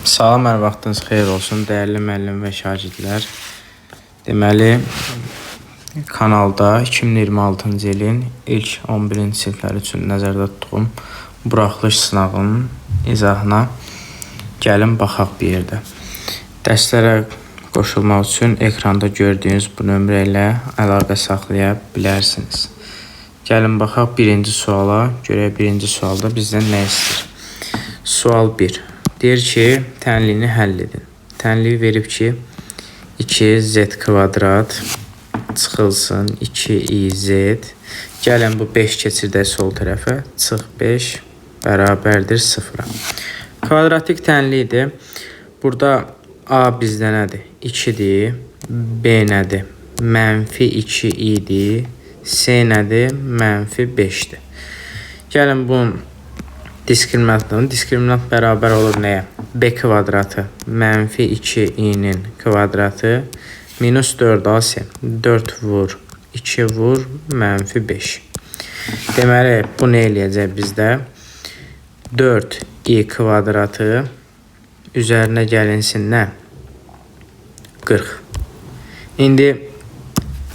Salam, hər vaxtınız xeyir olsun, dəyərli müəllim və şagirdlər. Deməli, kanalda 2026-cı ilin ilk 11-ci siniflər üçün nəzərdə tutduğum buraxılış sınağının izahına gəlin baxaq bir yerdə. Dərslərə qoşulmaq üçün ekranda gördüyünüz bu nömrə ilə əlaqə saxlaya bilərsiniz. Gəlin baxaq birinci suala, görək birinci sualda bizdən nə istəyir. Sual 1. Deyir ki, tənliyini həll edin. Tənliyi verib ki, 2z kvadrat çıxılsın 2iz. Gəlin bu 5 keçirdək sol tərəfə. Çıx 5 bərabərdir 0-a. Kvadratik tənliyidir. Burada A bizdə nədir? 2-dir. B nədir? Mənfi 2 idi. C nədir? Mənfi 5-dir. Gəlin bunun diskriminantının diskriminant bərabər olur nəyə? B kvadratı mənfi 2i'nin kvadratı minus 4ac. 4 vur 2 vur mənfi 5. Deməli bu nə eləyəcək bizdə? 4i kvadratı üzərinə gəlinsin nə? 40. İndi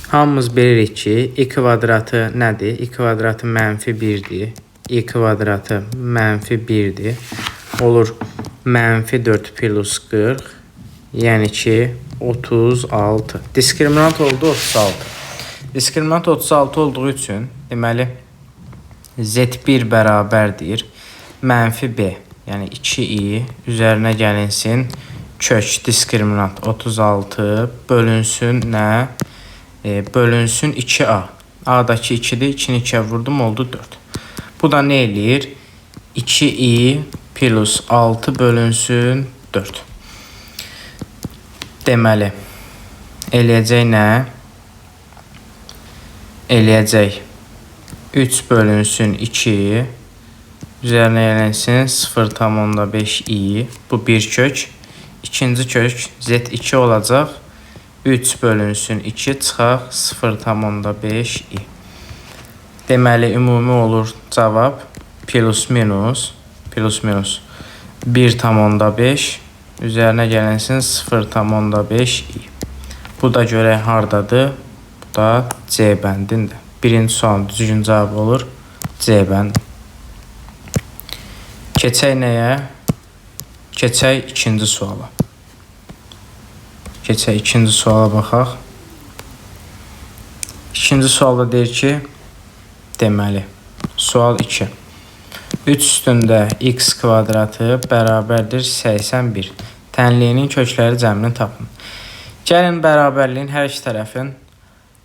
hamımız bilirik ki, i kvadratı nədir? I kvadratı mənfi 1'dir. I kvadratı mənfi 1'dir. Olur mənfi 4 plus 40. Yəni ki 36. Diskriminant oldu 36. Diskriminant 36 olduğu üçün deməli z1 bərabərdir. Mənfi b. Yəni 2i üzərinə gəlinsin. Kök diskriminant 36 bölünsün nə? Bölünsün 2a. A'dakı 2'dir. 2'ni 2'ye vurdum oldu 4. Bu da nə eləyir? 2i plus 6 bölünsün 4. Deməli, eləyəcək nə? Eləyəcək 3 bölünsün 2. Üzərinə gələnsin 0,5i. Bu bir kök. İkinci kök z2 olacaq. 3 bölünsün 2 çıxaq 0,5i. Deməli, ümumi olur cavab plus minus 1,5 üzərinə gələnsin 0,5i. Bu da görək hardadır? Bu da C bəndində. Birinci sualın düzgün cavabı olur C bəndi. Keçək nəyə? Keçək ikinci suala. Keçək ikinci suala baxaq. İkinci sualda deyir ki, deməli, sual 2. 3 üstündə x kvadratı bərabərdir 81. Tənliyinin kökləri cəmini tapın. Gəlin bərabərliyin hər iki tərəfin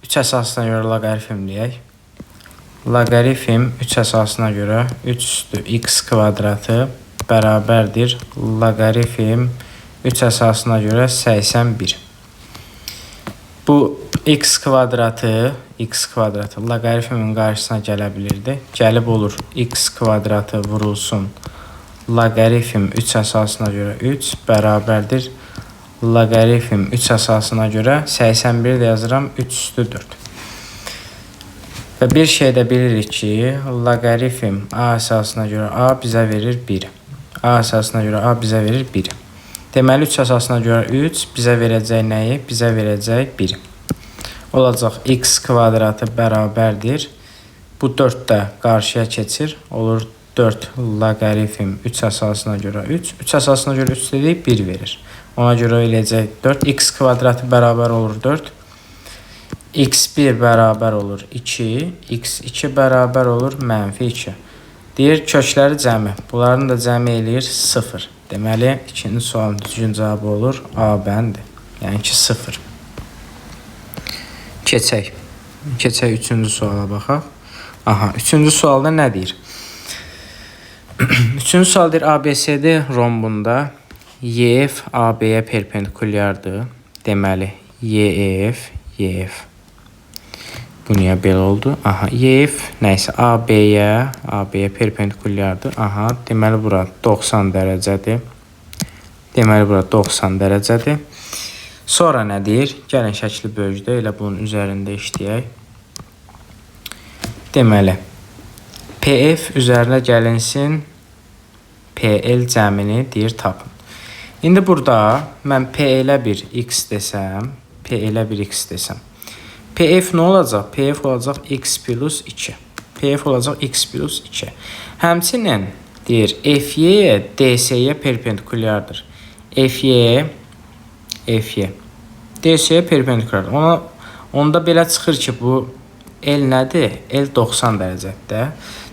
3 əsasına görə loqaritmləyək. Loqaritm 3 əsasına görə 3 üstü x kvadratı bərabərdir loqaritm 3 əsasına görə 81. Bu x kvadratı loqaritmin qarşısına gələ bilirdi. Gəlib olur x kvadratı vurulsun loqaritm 3 əsasına görə 3 bərabərdir loqaritm 3 əsasına görə 81 də yazıram 3 üstü 4. Və bir şey də bilirik ki, loqaritm a əsasına görə a bizə verir 1. A əsasına görə a bizə verir 1. Deməli 3 əsasına görə 3 bizə verəcək nəyi? Bizə verəcək 1. Olacaq x kvadratı bərabərdir. Bu 4 də qarşıya keçir. Olur 4 loqaritm 3 əsasına görə 3. 3 əsasına görə 3 dedik 1 verir. Ona görə eləyəcək 4. X kvadratı bərabər olur 4. X1 bərabər olur 2. X2 bərabər olur mənfi 2. Deyir kökləri cəmi. Bunların da cəmi eləyir 0. Deməli ikinci sualın düzgün cavabı olur A bəndi. Yəni ki 0. Keçək üçüncü suala baxaq. Aha, üçüncü sualda nə deyir? Üçüncü sual deyir ABCD rombunda YF AB-yə perpendikulyardır. Deməli YF. Bu niyə belə oldu? Aha, YF nəysə AB-yə perpendikulyardır. Aha, deməli bura 90 dərəcədir. Sonra nə deyir? Gəlin şəkli bölgüdə elə bunun üzərində işləyək. Deməli, PF üzərinə gəlinsin PL cəmini deyir tapın. İndi burada mən P elə bir x desəm, P elə bir x desəm. PF nə olacaq? PF olacaq x plus 2. PF olacaq x plus 2. Həmçinin deyir FY DS'yə perpendikulyardır. FY DS'yə perpendikulyardır. Onda belə çıxır ki, bu L nədir? L 90 dərəcədə.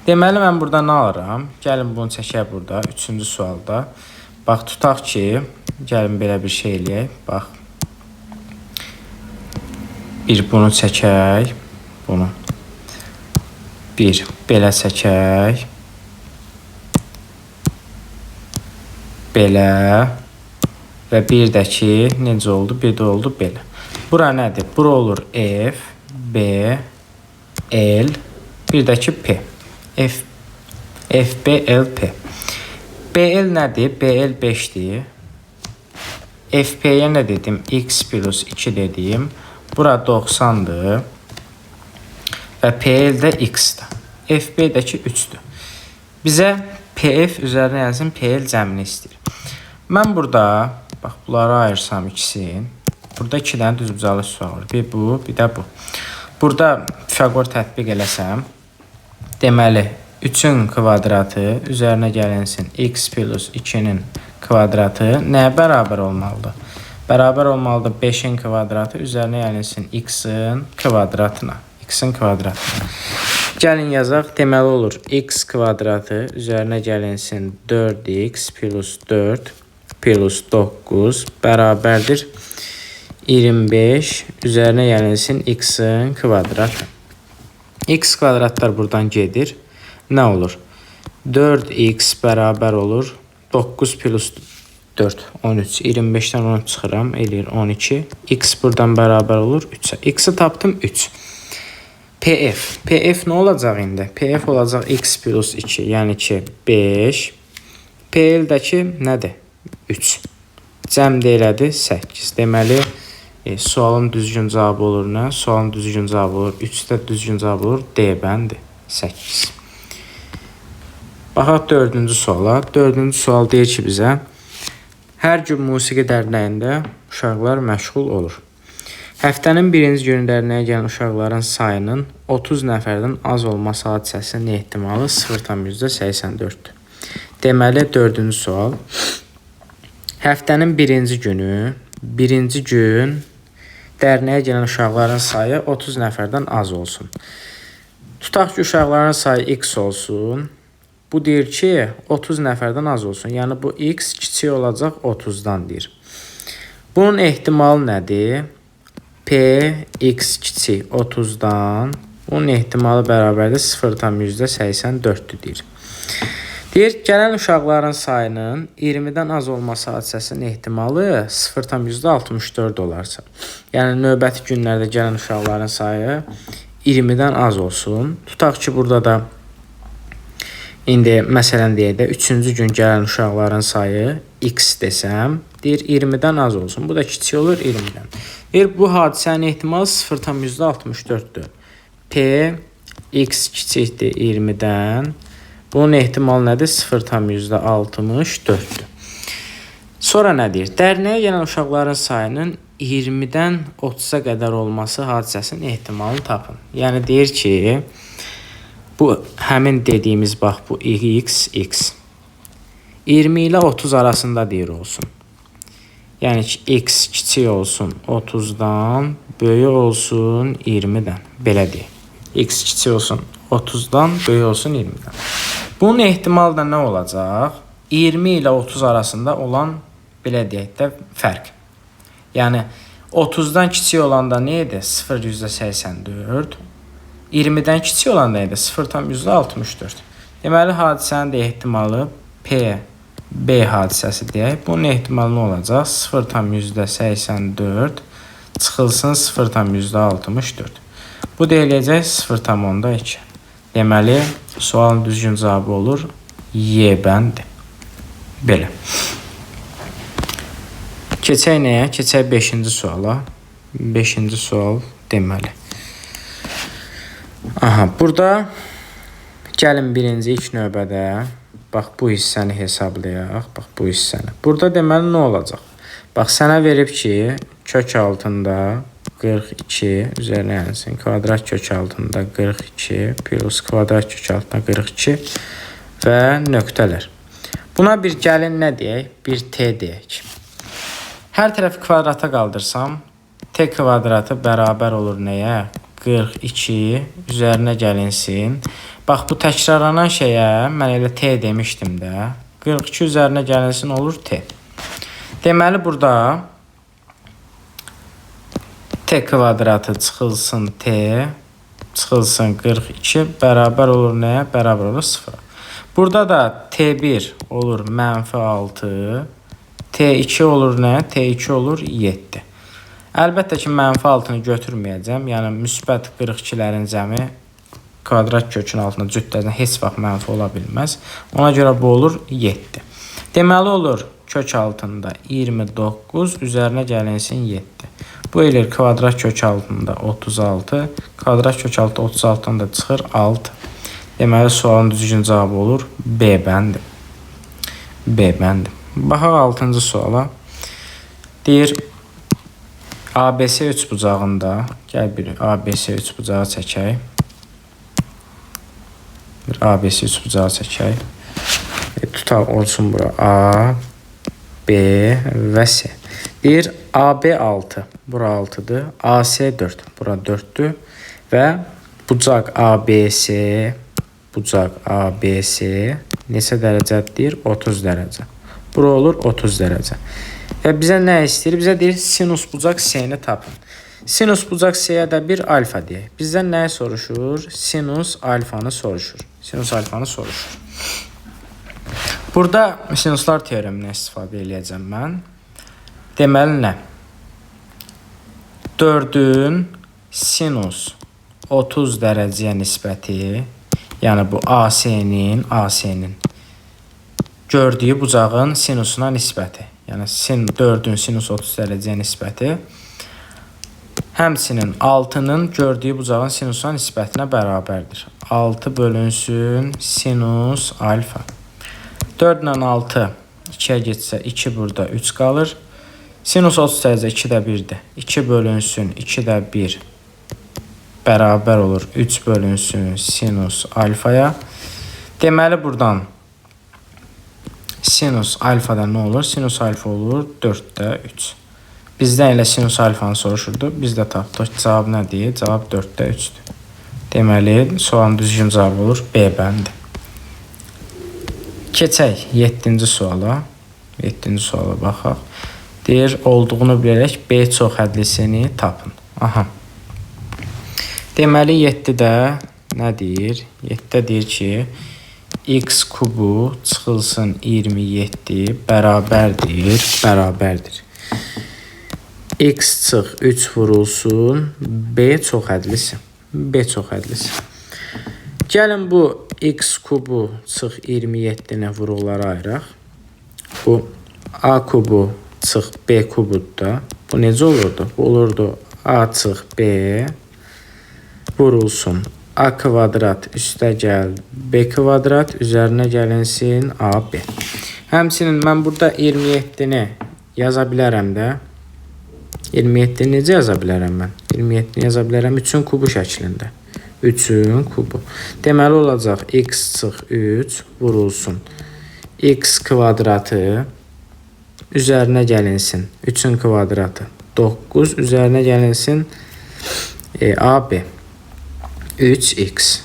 Deməli, mən burada nə alıram? Gəlin bunu çəkək burada, 3-cü sualda. Bax, tutaq ki, gəlin belə bir şey eləyək. Bax, bir bunu çəkək, bunu. Bir, belə çəkək. Belə. Və bir də ki, necə oldu? Bir də oldu belə. Bura nədir? Bura olur F, B, L, bir də ki P. F, B, L, P. BL nədir? BL 5-dir. FP'yə nə dedim? X plus 2 dedim. Bura 90'dır. Və PL də X-dir. FB də ki 3'dür. Bizə PF üzərinə yazın, PL cəmini istəyir. Mən burada, bax, bunları ayırsam ikisini. Burada 2 dənə düzbucaqlı sual var. Bir bu, bir də bu. Burada Pifagor tətbiq eləsəm, deməli, 3'ün kvadratı üzərinə gəlinsin x plus 2'nin kvadratı nəyə bərabər olmalıdır? Bərabər olmalıdır 5'in kvadratı üzərinə gəlinsin x-in kvadratına. X-in kvadratına. Gəlin yazaq, deməli olur x kvadratı üzərinə gəlinsin 4x plus 4 plus 9 bərabərdir 25 üzərinə gəlinsin x-in kvadratı. X kvadratlar buradan gedir. Nə olur? 4x bərabər olur 9 plus 4 13 25'dən 13 çıxıram eləyir 12. X buradan bərabər olur 3'ə. X-i tapdım 3. PF nə olacaq indi? PF olacaq x plus 2, yəni ki 5. PL-dəki nədir? 3. Cəm deyilədi 8. Deməli, sualın düzgün cavabı olur nə? Sualın düzgün cavabı olur 3-də düzgün cavabı olur D bəndi 8. Baxaq 4-cü suala. 4-cü sual deyir ki bizə, hər gün musiqi dərnəyində uşaqlar məşğul olur. Həftənin birinci günü dərnəyə gələn uşaqların sayının 30 nəfərdən az olması hadisəsinin ehtimalı 0,84'dür. Deməli, 4-cü sual. Həftənin birinci gün dərnəyə gələn uşaqların sayı 30 nəfərdən az olsun. Tutaq ki, uşaqların sayı x olsun. Bu deyir ki, 30 nəfərdən az olsun. Yəni, bu x kiçik olacaq 30'dan deyir. Bunun ehtimalı nədir? P, x kiçik 30'dan. Bunun ehtimalı bərabərdir 0,84'dür deyir. Deyir, gələn uşaqların sayının 20'dən az olması hadisəsinin ehtimalı 0,64 olarsa. Yəni, növbəti günlərdə gələn uşaqların sayı 20'dən az olsun. Tutaq ki, burada da indi məsələn deyək də 3-cü gün gələn uşaqların sayı x desəm, deyir 20'dən az olsun. Bu da kiçik olur 20'dən. Deyir, bu hadisənin ehtimalı 0,64'dür. P, x kiçikdir 20'dən. Bunun ehtimalı nədir? 0,64'dür. Sonra nə deyir? Dərnəyə gələn uşaqların sayının 20'dən 30'a qədər olması hadisəsinin ehtimalını tapın. Yəni deyir ki, bu həmin dediyimiz bax bu x 20 ilə 30 arasında deyir olsun. Yəni ki, x kiçik olsun 30'dan, böyük olsun 20'dən. Belə deyir. X kiçik olsun 30'dan, böyük olsun 20'dən. Bunun ehtimalı da nə olacaq? 20 ilə 30 arasında olan, belə deyək də, fərq. Yəni, 30'dan kiçik olanda nə idi? 0,84. 20'dən kiçik olanda nə idi? 0,64. Deməli, hadisənin də ehtimalı P, B hadisəsi deyək. Bunun ehtimalı nə olacaq? 0,84 çıxılsın 0,64. Bu deyiləcək 0,2. Deməli, sualın düzgün cavabı olur Y bəndi. Belə. Keçək nəyə? Keçək 5-ci suala. 5-ci sual deməli. Aha, burada gəlin birinci ilk növbədə Bax, bu hissəni hesablayaq. Bax, bu hissəni. Burada deməli nə olacaq? Bax, sənə verib ki, kök altında 42 üzərinə gəlsin. Kvadrat kök altında 42 plus kvadrat kök altında 42 və nöqtələr. Buna bir gəlin nə deyək? Bir t deyək. Hər tərəfi kvadrata qaldırsam, t kvadratı bərabər olur nəyə? 42 üzərinə gəlinsin. Bax, bu təkrarlanan şeyə mən elə t demişdim də. 42 üzərinə gəlinsin olur t. Deməli, burada t kvadratı çıxılsın t, çıxılsın 42 bərabər olur nəyə? Bərabər olur 0. Burada da t1 olur -6, t2 olur nə? t2 olur 7. Əlbəttə ki, -6-nı götürməyəcəm. Yəni, müsbət 42-lərin cəmi kvadrat kökün altında cütlərinə heç vaxt mənfi ola bilməz. Ona görə bu olur 7. Deməli olur kök altında 29 üzərinə gəlinsin 7. Bu eləyir kvadrat kök altında 36. Kvadrat kök altında 36-dan da çıxır 6. Deməli, sualın düzgün cavabı olur B bəndi. B bəndi. Baxaq 6-cı suala. Deyir, ABC üçbucağında, gəl bir ABC üçbucağı çəkək. Bir ABC üçbucağı çəkək. Tutaq olsun bura A, B və C. Deyir, AB 6, bura 6-dır. AC 4, bura 4-dür. Və bucaq ABC, bucaq ABC neçə dərəcədir? Deyir, 30 dərəcə. Bura olur 30 dərəcə. Və bizə nə istəyir? Bizə deyir, sinus bucaq C-ni tapın. Sinus bucaq C-yə də bir alfa deyək. Bizdən nəyi soruşur? Sinus alfanı soruşur. Sinus alfanı soruşur. Burada sinuslar teoremindən istifadə edəcəm mən. Deməli nə? 4-ün sinus 30 dərəcəyə nisbəti, yəni bu AC-nin gördüyü bucağın sinusuna nisbəti. Yəni 4-ün sinus 30 dərəcəyə nisbəti həmçinin 6-nın gördüyü bucağın sinusuna nisbətinə bərabərdir. 6 bölünsün sinus alfa. 4 ilə 6 2-yə getsə 2 burada 3 qalır. Sinus 30 dərəcə 2-də 1-dir. 2 bölünsün 2-də 1 bərabər olur 3 bölünsün sinus alfaya. Deməli, buradan sinus alfada nə olur? Sinus alfa olur 4-də 3. Bizdən elə sinus alfanı soruşurdu. Biz də tapdıq. Cavab nədir? Cavab 4-də 3-dür. Deməli, sualın düzgün cavabı olur B bəndi. Keçək 7-ci suala. 7-ci suala baxaq. Deyir, olduğunu bilərək B çoxhədlisini tapın. Aha. Deməli, 7-də nə deyir? 7-də deyir ki, x kubu çıxılsın 27 bərabərdir. X çıx 3 vurulsun B çoxhədlisi. B çoxhədlisi. Gəlin bu x kubu çıx 27-nə vurullara ayıraq. Bu A kubu çıx B kubudda. Bu necə olurdu? Bu olurdu A çıx B vurulsun A kvadrat üstə gəl B kvadrat üzərinə gəlinsin AB. Həmçinin mən burada 27-ni yaza bilərəm də. 27-ni necə yaza bilərəm mən? 27-ni yaza bilərəm 3-ün kubu şəklində. 3-ün kubu. Deməli olacaq x çıx 3 vurulsun x kvadratı üzərinə gəlinsin 3-ün kvadratı 9 üzərinə gəlinsin AB 3x.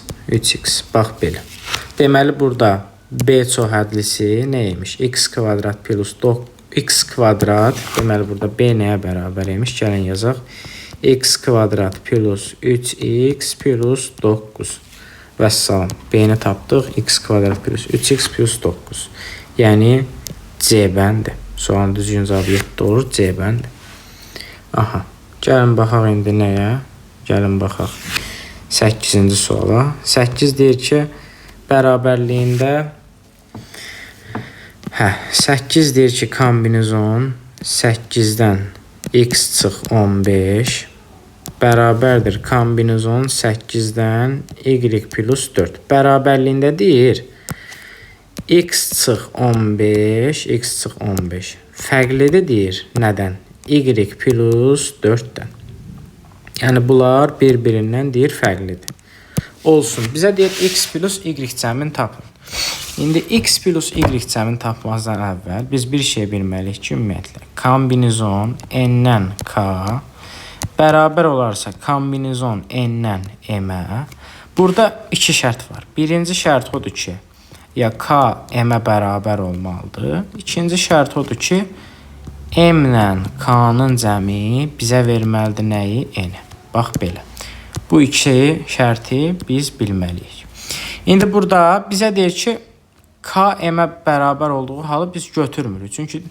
Bax belə. Deməli burada B çoxhədlisi neymiş? X kvadrat plus x kvadrat. Deməli burada B nəyə bərabər imiş? Gəlin yazaq. X kvadrat plus 3x plus 9. Vəssalam. B-ni tapdıq. X kvadrat plus 3x plus 9. Yəni C bəndi. Sualın düzgün cavabı 7 olur. C bəndi. Aha. Gəlin baxaq indi nəyə? Gəlin baxaq 8-ci suala. 8 deyir ki, bərabərliyində 8 deyir ki, kombinizon 8-dən x çıx 15 bərabərdir kombinizon 8-dən y plus 4. Bərabərliyində deyir x çıx 15, x çıx 15. Fərqlidir deyir. Nədən? Y plus 4-dən. Yəni bunlar bir-birindən deyir fərqlidir. Olsun. Bizə deyir x plus y cəmini tapın. İndi x plus y cəmini tapmazdan əvvəl biz bir şey bilməliyik ki, ümumiyyətlə kombinizon n-dən k bərabər olarsa kombinizon n-dən m-ə. Burada iki şərt var. Birinci şərt odur ki, ya k m-ə bərabər olmalıdır. İkinci şərt odur ki, m-lə k-nın cəmi bizə verməlidir nəyi? N-i. Bax belə. Bu iki şərti biz bilməliyik. İndi burada bizə deyir ki, k m-ə bərabər olduğu halı biz götürmürük. Çünki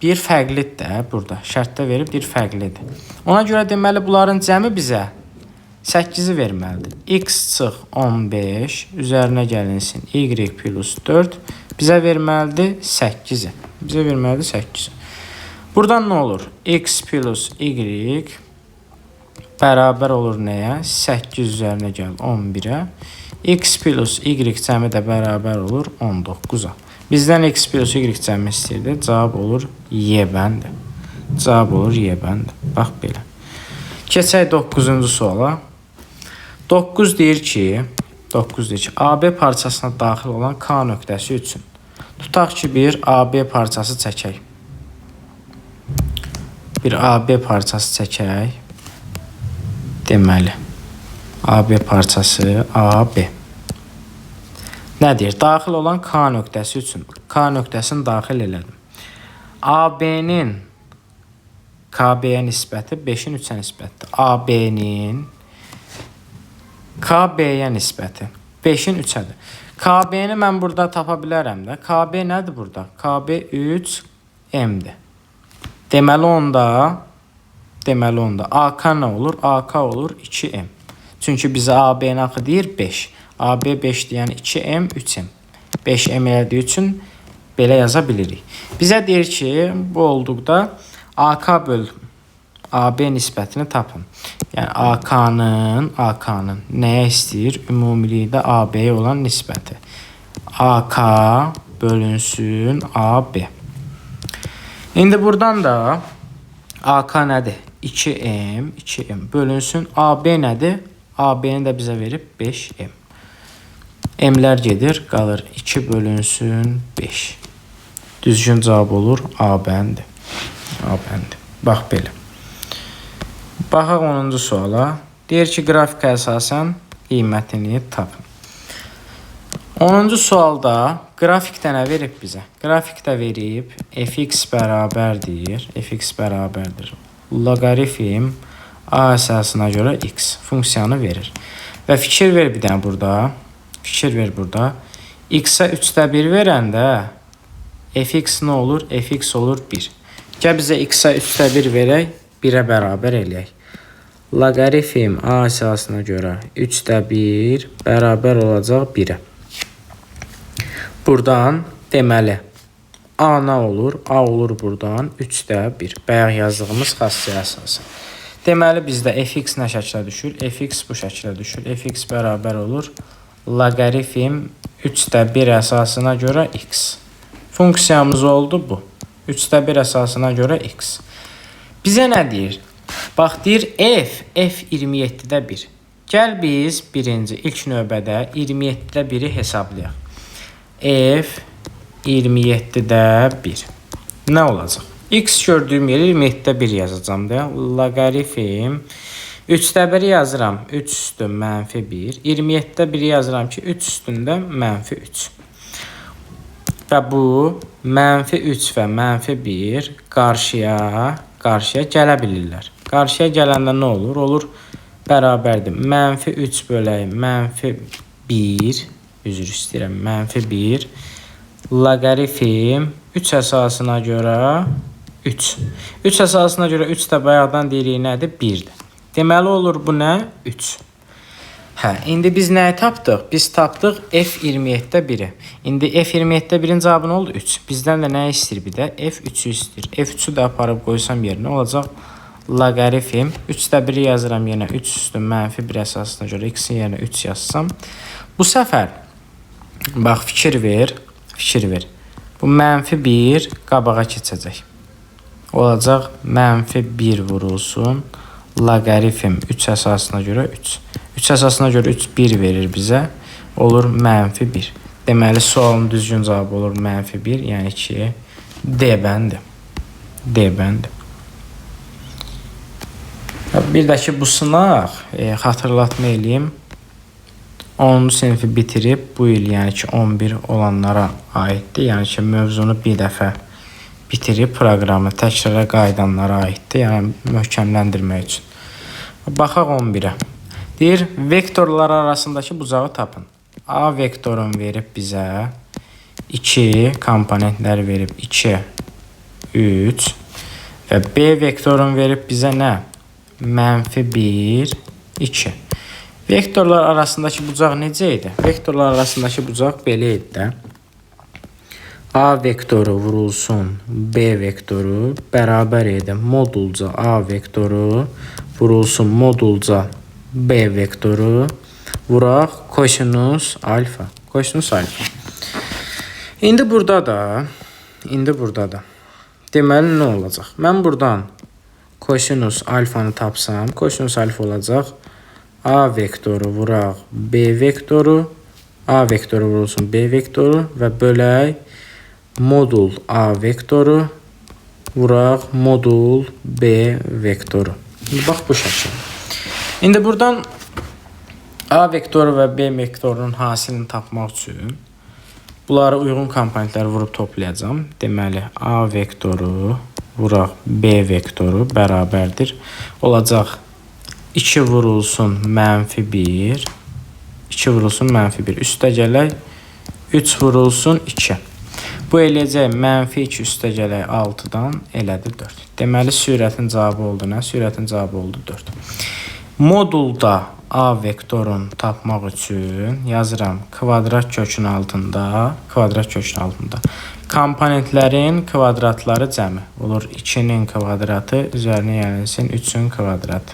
bir fərqlidir də burada. Şərtdə verib bir fərqlidir. Ona görə deməli bunların cəmi bizə 8-i verməlidir. X çıx 15 üzərinə gəlinsin y plus 4 bizə verməlidir 8-i. Bizə verməlidir 8-i. Buradan nə olur? X plus y bərabər olur nəyə? 8 üzərinə gəl 11-ə. X plus y cəmi də bərabər olur 19-a. Bizdən x plus y cəmi istəyirdi. Cavab olur y bəndi. Cavab olur y bəndi. Bax belə. Keçək 9-cu suala. 9 deyir ki, AB parçasına daxil olan K nöqtəsi üçün. Tutaq ki, bir AB parçası çəkək. Bir AB parçası çəkək. Deməli, AB parçası AB. Nə deyir? Daxil olan K nöqtəsi üçün. K nöqtəsini daxil elədim. AB-nin KB-yə nisbəti 5-in 3-ə nisbətdir. AB-nin KB-yə nisbəti 5-in 3-ədir. KB-ni mən burada tapa bilərəm də. KB nədir burada? KB 3M-dir. Deməli onda AK nə olur? AK olur 2M. Çünki bizə AB-ni axı deyir 5. AB 5 deyən 2M, 3M. 5M elədiyi üçün belə yaza bilirik. Bizə deyir ki, bu olduqda AK böl AB nisbətini tapın. Yəni AK-nın nəyə istəyir? Ümumilikdə AB-yə olan nisbəti. AK bölünsün AB. İndi buradan da AK nədir? 2M bölünsün AB nədir? AB-ni də bizə verib 5M. M-lər gedir, qalır 2 bölünsün 5. Düzgün cavab olur A bəndi. A bəndi. Bax belə. Baxaq 10-cu suala. Deyir ki, qrafikə əsasən qiymətini tapın. 10-cu sualda qrafikdə nə verib bizə? Qrafikdə verib fx bərabər deyir. Fx bərabərdir. Loqaritm A əsasına görə x funksiyanı verir. Və fikir ver bir dənə burada. Fikir ver burada. X-ə 3/1 verəndə fx nə olur? Fx olur 1. Gəl bizə x-ə 3/1 verək, 1-ə bərabər eləyək. Loqaritm A əsasına görə 3/1 bərabər olacaq 1-ə. Buradan deməli A nə olur? A olur buradan 3/1. Bayaq yazdığımız xassəyə əsasən. Deməli bizdə fx nə şəklə düşür? Fx bu şəklə düşür. Fx bərabər olur loqaritm 3/1 əsasına görə x. Funksiyamız oldu bu. 3/1 əsasına görə x. Bizə nə deyir? Bax deyir f 27/1. Gəl biz ilk növbədə 27/1-i hesablayaq. F 27/1 nə olacaq? X gördüyüm yeri 27/1 yazacağım da. Loqaritm 3/1 yazıram 3 üstün -1. 27/1 yazıram ki 3 üstündə -3. Və bu -3 və -1 qarşıya gələ bilirlər. Qarşıya gələndə nə olur? Olur bərabərdir. -3 bölək -1 üzr istəyirəm. -1 loqaritm 3 əsasına görə 3. 3 əsasına görə 3 də bayaqdan deyirik nədir? 1-dir. Deməli olur bu nə? 3. Hə, indi biz nəyi tapdıq? Biz tapdıq f27/1-i. İndi f27/1-in cavabı nə oldu? 3. Bizdən də nə istəyir bir də? f3-ü istəyir. f3-ü də aparıb qoysam yerinə olacaq loqaritm 3/1 yazıram yenə 3 üstün -1 əsasına görə x-in yerinə 3 yazsam. Bu səfər bax fikir ver. Fikir ver. Bu -1 qabağa keçəcək. Olacaq -1 vurulsun. Loqaritm 3 əsasına görə 3. 3 əsasına görə 3 1 verir bizə. Olur -1. Deməli sualın düzgün cavabı olur -1, yəni ki D bəndi. D bəndi. Bir də ki bu sınaq xatırlatma eləyim. 10-cu sinifi bitirib bu il yəni ki 11 olanlara aiddir. Yəni ki mövzunu bir dəfə bitirib proqramı təkrara qayıdanlara aiddir. Yəni möhkəmləndirmək üçün. Baxaq 11-ə. Deyir, vektorlar arasındakı bucağı tapın. A vektorun verib bizə 2, komponentlər verib 2, 3 və B vektorun verib bizə nə? -1, 2. Vektorlar arasındakı bucaq necə idi? Vektorlar arasındakı bucaq belə idi də. A vektoru vurulsun B vektoru bərabər idi. Modulca A vektoru vurulsun modulca B vektoru vuraq kosinus alfa. Kosinus alfa. İndi burada da deməli nə olacaq? Mən buradan kosinus alfanı tapsam, kosinus alfa olacaq A vektoru vuraq B vektoru, A vektoru vurulsun B vektoru və bölək modul A vektoru vuraq modul B vektoru. Bax bu şəkil. İndi buradan A vektoru və B vektorunun hasilini tapmaq üçün bunları uyğun komponentləri vurub toplayacağam. Deməli A vektoru vuraq B vektoru bərabərdir. Olacaq 2 vurulsun -1, 2 vurulsun -1. Üstə gələk 3 vurulsun 2. Bu eləyəcək -2 üstə gələk 6-dan elədi 4. Deməli sürətin cavabı oldu nə? Sürətin cavabı oldu 4. Modulda A vektorun tapmaq üçün yazıram kvadrat kökün altında, komponentlərin kvadratları cəmi olur 2-nin kvadratı üzərinə gəlsin 3-ün kvadratı.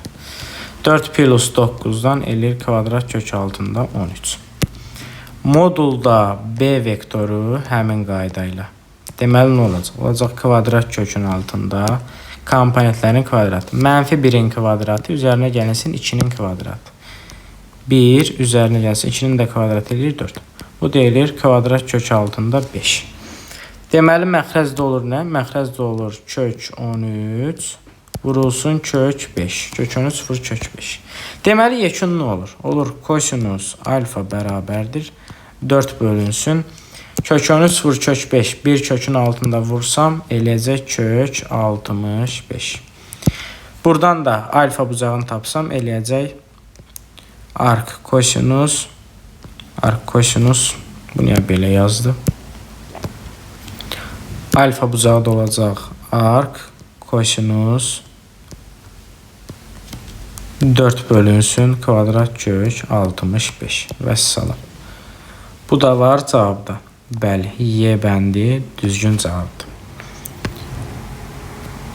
4 plus 9-dan eləyir kvadrat kök altında 13. Modulda B vektoru həmin qayda ilə. Deməli nə olacaq? Olacaq kvadrat kökün altında komponentlərin kvadratı. -1-in kvadratı üzərinə gəlsin 2-nin kvadratı. 1 üzərinə gəlsin 2-nin də kvadratı eləyir 4. Bu deyilir kvadrat kök altında 5. Deməli məxrəzdə olur nə? Məxrəzdə olur kök 13 vurulsun kök 5. Kök 13 vur kök 5. Deməli yekun nə olur? Olur kosinus alfa bərabərdir 4 bölünsün. Kök 13 vur kök 5. Bir kökün altında vursam eləyəcək kök 65. Buradan da alfa bucağını tapsam eləyəcək arc kosinus. Bu niyə belə yazdı? Alfa bucağı da olacaq arc kosinus 4 bölünsün kvadrat kök 65. Vəssalam. Bu da var cavabda. Bəli, Y bəndi düzgün cavabdır.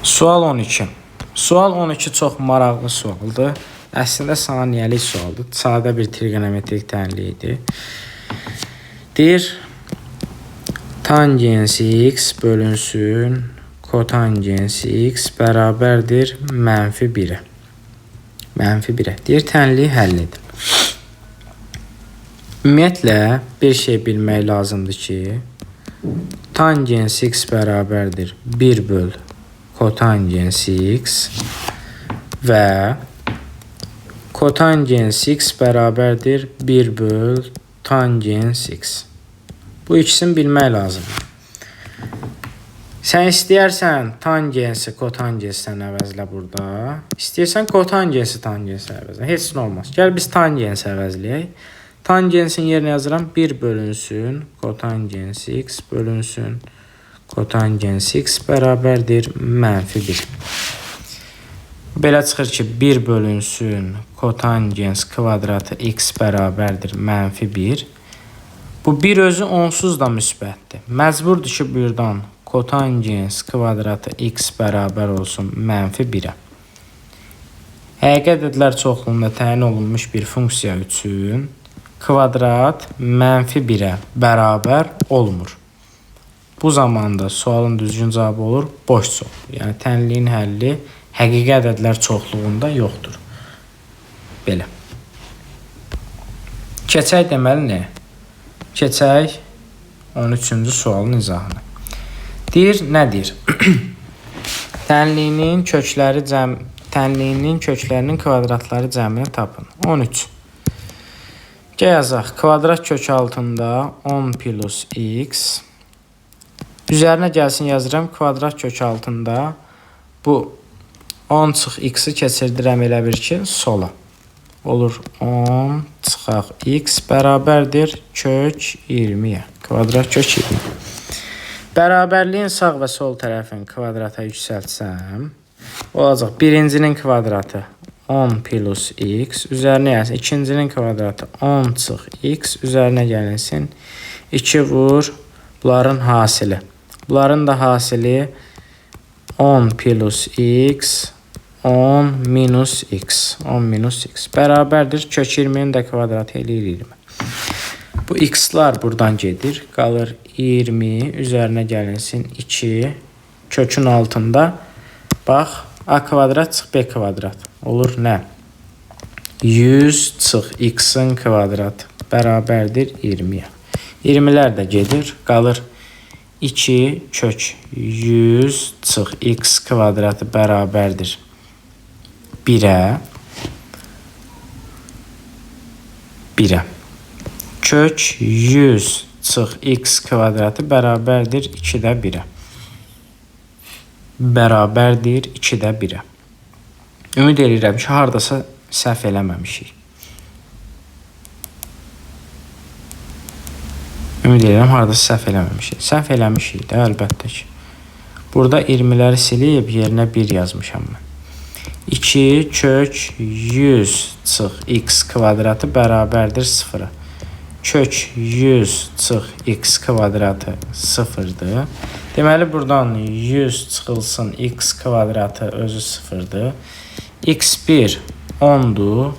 Sual 12. Sual 12 çox maraqlı sualdır. Əslində saniyəlik sualdır. Sadə bir trigonometrik tənliyi idi. Deyir, tangensi x bölünsün kotangensi x bərabərdir -1-ə. -1-ə. Deyir, tənliyi həll edin. Ümumiyyətlə, bir şey bilmək lazımdır ki, tangens x bərabərdir 1 böl kotangens x və kotangens x bərabərdir 1 böl tangens x. Bu ikisini bilmək lazımdır. Sən istəyərsən tangensi kotangensdən əvəzlə burada. İstəyirsən kotangensi tangensi əvəzlə. Heç nə olmaz. Gəl biz tangensi əvəzləyək. Tangensin yerinə yazıram 1 bölünsün kotangens x bölünsün kotangens x bərabərdir -1. Belə çıxır ki 1 bölünsün kotangens kvadratı x bərabərdir -1. Bu 1 özü onsuz da müsbətdir. Məcburdur ki buradan kotangens kvadratı x bərabər olsun -1-ə. Həqiqət ədədlər çoxluğunda təyin olunmuş bir funksiya üçün kvadrat -1-ə bərabər olmur. Bu zamanda sualın düzgün cavabı olur boş sual. Yəni tənliyin həlli həqiqi ədədlər çoxluğunda yoxdur. Belə. Keçək deməli nə? Keçək 13-cü sualın izahına. Deyir, nə deyir? Tənliyinin köklərinin kvadratları cəmini tapın. 13. Yazaq. Kvadrat kök altında 10 plus x. Üzərinə gəlsin yazıram. Kvadrat kök altında bu 10 çıx x-i keçirdirəm elə bir ki sola. Olur 10 çıxaq x bərabərdir kök 20-yə. Kvadrat kök 20. Bərabərliyin sağ və sol tərəfini kvadrata yüksəltsəm, olacaq birincinin kvadratı 10 plus x, üzərinə gəlsin, ikincinin kvadratı 10 çıx x, üzərinə gəlinsin, 2 vur, bunların hasili. Bunların da hasili 10 plus x, 10 minus x, 10 minus x. Bərabərdir, kök 20-nin də kvadratı eləyir 20. Bu x-lar buradan gedir, qalır 20, üzərinə gəlinsin 2, kökün altında, bax, a kvadrat çıx b kvadrat. Olur nə? 100 çıx x-in kvadratı bərabərdir 20-yə. 20-lər də gedir, qalır 2 kök 100 çıx x kvadratı bərabərdir 1-ə. 1-ə. Kök 100 çıx x kvadratı bərabərdir 2-də 1-ə. Bərabərdir 2-də 1-ə. Ümid edirəm ki, haradasa səhv eləməmişik. Səhv eləmişik də, əlbəttə ki. Burada 20-ləri silib, yerinə 1 yazmışam mən. 2 kök 100 çıx x kvadratı bərabərdir 0-a. Kök 100 çıx x kvadratı 0-dır. Deməli, buradan 100 çıxılsın x kvadratı özü 0-dır. x1 10-dur,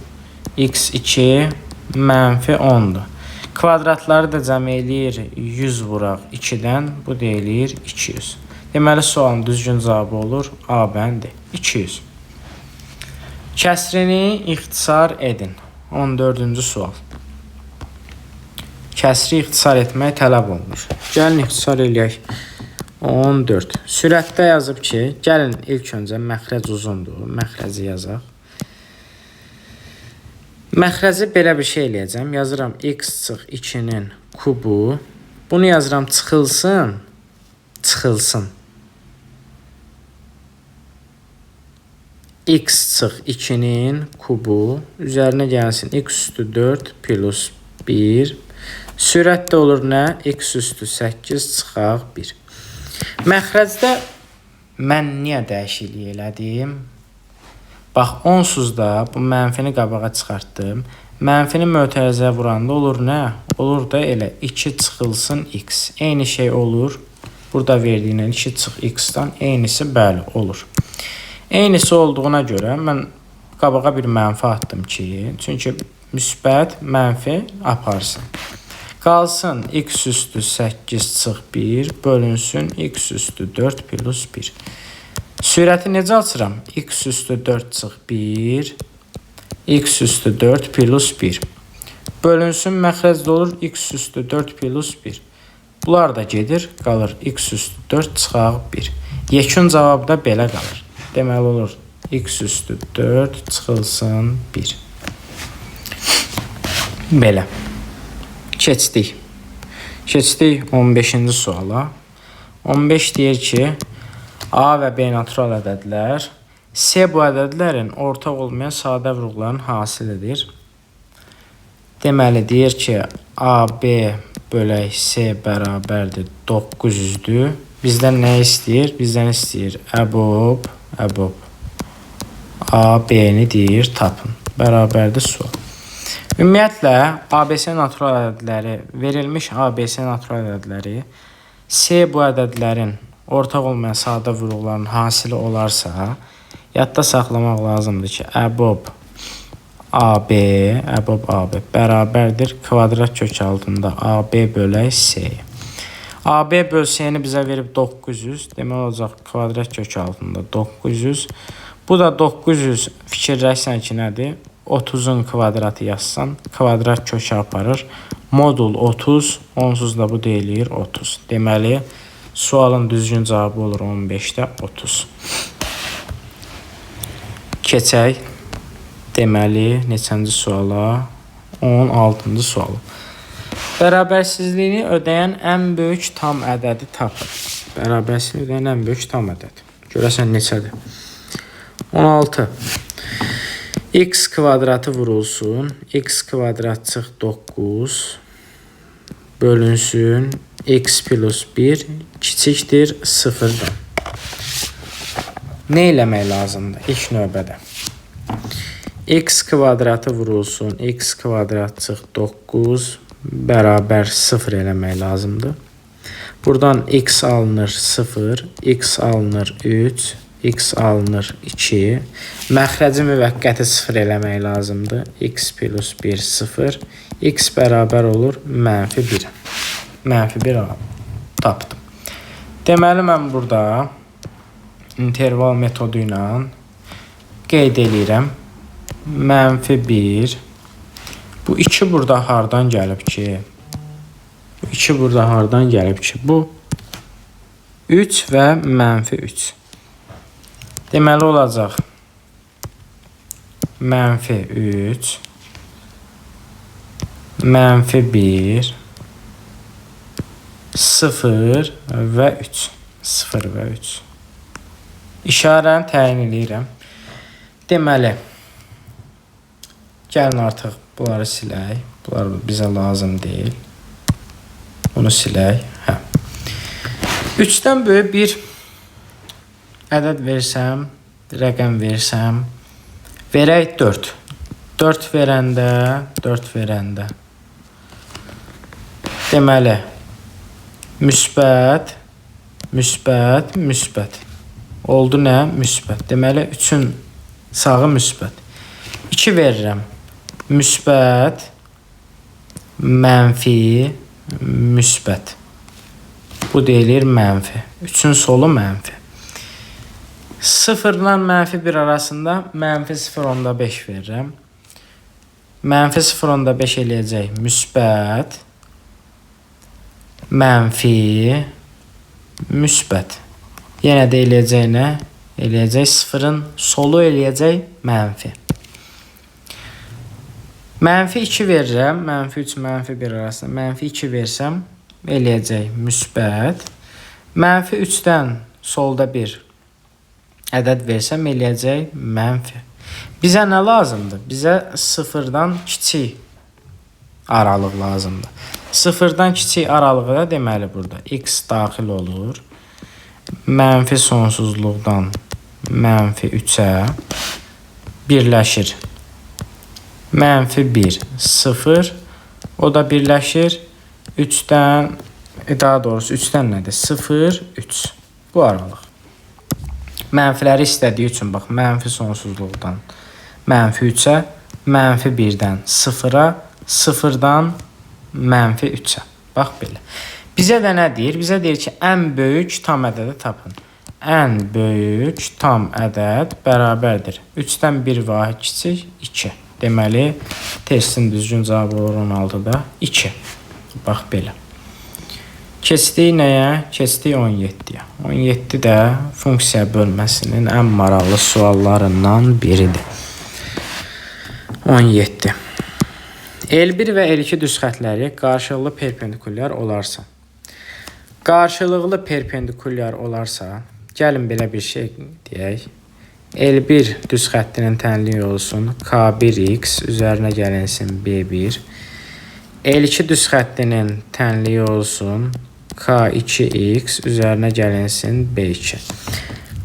x2 mənfi 10-dur. Kvadratları da cəm eləyir 100 vuraq 2-dən, bu deyilir 200. Deməli, sualın düzgün cavabı olur A bəndi 200. Kəsrini ixtisar edin. 14-cü sual. Kəsri ixtisar etmək tələb olunur. Gəlin ixtisar eləyək. 14. Sürətdə yazıb ki, gəlin ilk öncə məxrəc uzundur. Məxrəci yazaq. Məxrəci belə bir şey eləyəcəm. Yazıram x çıx 2-nin kubu. Bunu yazıram çıxılsın. Çıxılsın. X çıx 2-nin kubu. Üzərinə gəlsin x üstü 4 plus 1. Sürətdə olur nə? X üstü 8 çıxaq 1. Məxrəcdə mən niyə dəyişiklik elədim? Bax, onsuz da bu mənfini qabağa çıxartdım. Mənfini mötərizəyə vuranda olur nə? Olur da elə 2 çıxılsın x. Eyni şey olur. Burada verdiyindən 2 çıx x-dan eynisi bəli olur. Eynisi olduğuna görə mən qabağa bir mənfi atdım ki, çünki müsbət mənfi aparsın. Qalsın x üstü 8 çıx 1 bölünsün x üstü 4 plus 1. Sürəti necə açıram? X üstü 4 çıx 1, x üstü 4 plus 1. Bölünsün məxrəcdə olur x üstü 4 plus 1. Bunlar da gedir, qalır x üstü 4 çıxaq 1. Yekun cavab da belə qalır. Deməli olur x üstü 4 çıxılsın 1. Belə. Keçdik. Keçdik 15-ci suala. 15 deyir ki, A və B natural ədədlər C bu ədədlərin ortaq olmayan sadə vurğuların hasilidir. Deməli, deyir ki, AB bölək C bərabərdir 900-dür. Bizdən nə istəyir? Bizdən istəyir əbob. AB-ni deyir, tapın. Bərabərdir sual. Ümumiyyətlə, ABC natural ədədləri, verilmiş ABC natural ədədləri C bu ədədlərin ortaq olmayan sadə vurğuların hasili olarsa, yadda saxlamaq lazımdır ki, əbob AB bərabərdir kvadrat kök altında AB bölək C. AB bölsəyini bizə verib 900. Demək olacaq kvadrat kök altında 900. Bu da 900 fikirləşsən ki, nədir? 30'un kvadratı yazsan, kvadrat kökə aparır. Modul 30, onsuz da bu deyilir 30. Deməli, sualın düzgün cavabı olur 15'də 30. Keçək. Deməli, neçənci suala? 16-cı suala. Bərabərsizliyini ödəyən ən böyük tam ədədi tapın. Bərabərsizliyini ödəyən ən böyük tam ədəd. Görəsən neçədir? 16. X kvadratı vurulsun. X kvadrat çıx 9. Bölünsün. X plus 1 kiçikdir 0'dan. Ne eləmək lazımdır? İlk növbədə. X kvadratı vurulsun. X kvadrat çıx 9 bərabər 0 eləmək lazımdır. Buradan x alınır 0, x alınır 3, x alınır 2. Məxrəci müvəqqəti 0 eləmək lazımdır. X plus 1 0. X bərabər olur -1. -1 tapdım. Deməli mən burada interval metodu ilə qeyd edirəm. -1. Bu 2 burada hardan gəlib ki? Bu 2 burada hardan gəlib ki? Bu 3 və -3. Deməli olacaq -3 -1 0 və 3. 0 və 3. İşarəni təyin edirəm. Deməli, gəlin artıq bunları silək. Bunlar bizə lazım deyil. Bunu silək. 3-dən böyük bir ədəd versəm, rəqəm versəm, verək 4. 4 verəndə. Deməli, müsbət. Oldu nə? Müsbət. Deməli, 3-ün sağı müsbət. 2 verirəm. Müsbət, mənfi, müsbət. Bu deyilir mənfi. 3'ün solu mənfi. 0 ilə -1 arasında -0.5 verirəm. -0.5 eləyəcək müsbət, mənfi, müsbət. Yenə də eləyəcək nə? Eləyəcək 0'ın solu eləyəcək mənfi. -2 verirəm. -3, -1 arasında. -2 versəm eləyəcək müsbət. -3'dən solda bir ədəd versəm eləyəcək mənfi. Bizə nə lazımdır? Bizə 0'dan kiçik aralıq lazımdır. 0'dan kiçik aralığı da deməli burada x daxil olur. Mənfi sonsuzluqdan -3'ə birləşir. -1 0. O da birləşir 3'dən, daha doğrusu 3'dən nədir? 0 3. Bu aralıq. Mənfiləri istədiyi üçün bax, mənfi sonsuzluqdan -3'ə, -1'dən 0'a, 0'dan -3'ə. Bax belə. Bizə də nə deyir? Bizə deyir ki, ən böyük tam ədədi tapın. Ən böyük tam ədəd bərabərdir. 3'dən 1 vahid kiçik 2. Deməli, testin düzgün cavabı olur 16'da 2. Bax belə. Keçdik nəyə? Keçdik 17'yə. 17 də funksiya bölməsinin ən maraqlı suallarından biridir. 17. L1 və L2 düz xətləri qarşılıqlı perpendikulyar olarsa. Qarşılıqlı perpendikulyar olarsa, gəlin belə bir şey deyək. L1 düz xəttinin tənliyi olsun K1x, üzərinə gəlinsin B1. L2 düz xəttinin tənliyi olsun K2x, üzərinə gəlinsin B2.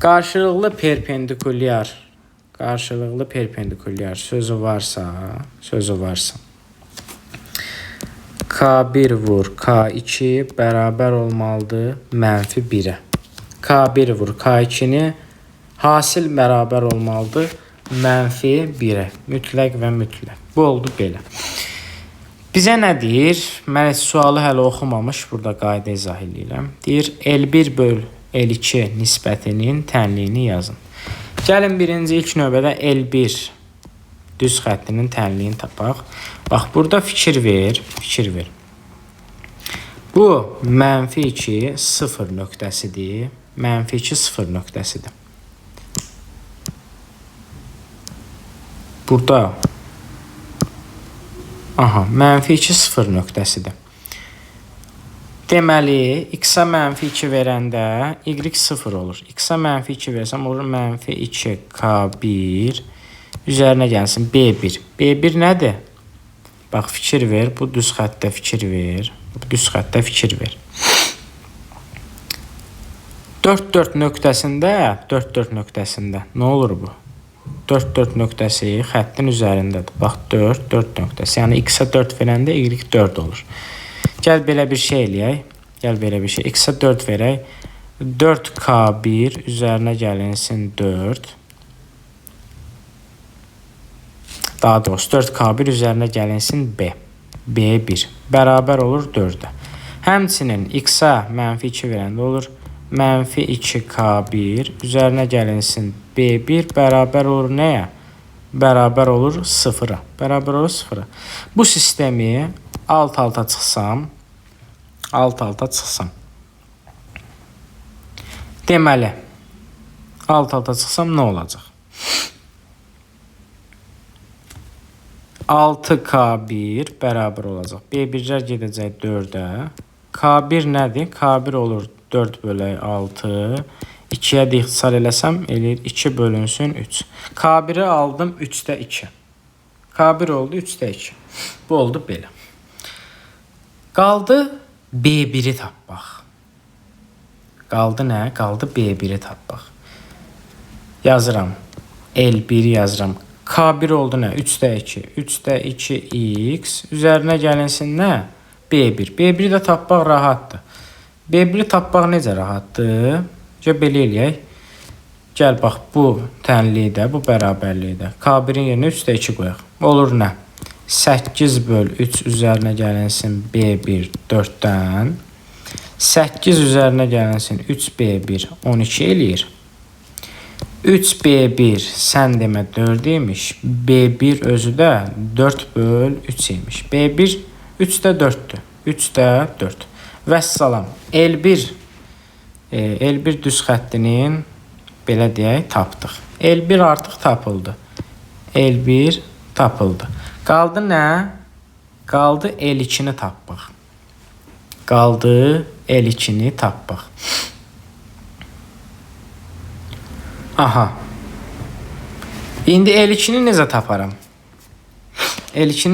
Qarşılıqlı perpendikulyar sözü varsa, K1 vur K2 bərabər olmalıdır -1'ə. K1 vur K2'ni hasil bərabər olmalıdır -1'ə. Mütləq və mütləq. Bu oldu belə. Bizə nə deyir? Mən heç sualı hələ oxumamış, burada qayda izah edirəm. Deyir, L1 böl L2 nisbətinin tənliyini yazın. Gəlin birinci ilk növbədə L1 düz xəttinin tənliyini tapaq. Bax, burada fikir ver. Bu, -2 0 nöqtəsidir. -2 0 nöqtəsidir. Burada -2 0 nöqtəsidir. Deməli, x-a -2 verəndə y 0 olur. X-a -2 versəm olur -2k1 üzərinə gəlsin b1. B1 nədir? Bax, fikir ver. Bu düz xəttdə fikir ver. Bu düz xəttdə fikir ver. 4 nöqtəsində nə olur bu? 4 nöqtəsi xəttin üzərindədir. Bax, 4 nöqtəsi. Yəni, x-a 4 verəndə y 4 olur. Gəl belə bir şey eləyək. X-a 4 verək. 4k1 üzərinə gəlinsin 4. Daha doğrusu 4k1 üzərinə gəlinsin b. B1 bərabər olur 4-ə. Həmçinin x-a -2 verəndə olur. -2k1 üzərinə gəlinsin b1 bərabər olur nəyə? Bərabər olur 0-a. Bu sistemi alt-alta çıxsam. Deməli, alt-alta çıxsam nə olacaq? 6k1 bərabər olacaq. B1-lər gedəcək 4-ə. K1 nədir? K1 olur 4 bölək 6. 2-yə də ixtisar eləsəm, eləyir 2 bölünsün 3. K1-i aldım 3-də 2. K1 oldu 3-də 2. Bu oldu belə. Qaldı B1-i tapmaq. Qaldı nə? Qaldı B1-i tapmaq. Yazıram. L1 yazıram. K1 oldu nə? 3-də 2. 3-də 2x üzərinə gəlinsin nə? B1. B1-i də tapmaq rahatdır. B1-i tapmaq necə rahatdır? Belə eləyək. Gəl, bax, bu tənlikdə, bu bərabərlikdə. K1-in yerinə 3-də 2 qoyaq. Olur nə? 8 böl 3 üzərinə gəlinsin B1 4-dən. 8 üzərinə gəlinsin 3B1 12 eləyir. 3B1 sən demə 4 imiş. B1 özü də 4 böl 3 imiş. B1 3-də 4-dür. 3-də 4. Vəssalam. L1 düz xəttinin belə deyək, tapdıq. L1 artıq tapıldı. L1 tapıldı. Qaldı nə? Qaldı L2-ni tapmaq. Aha. İndi L2-ni necə taparam? L2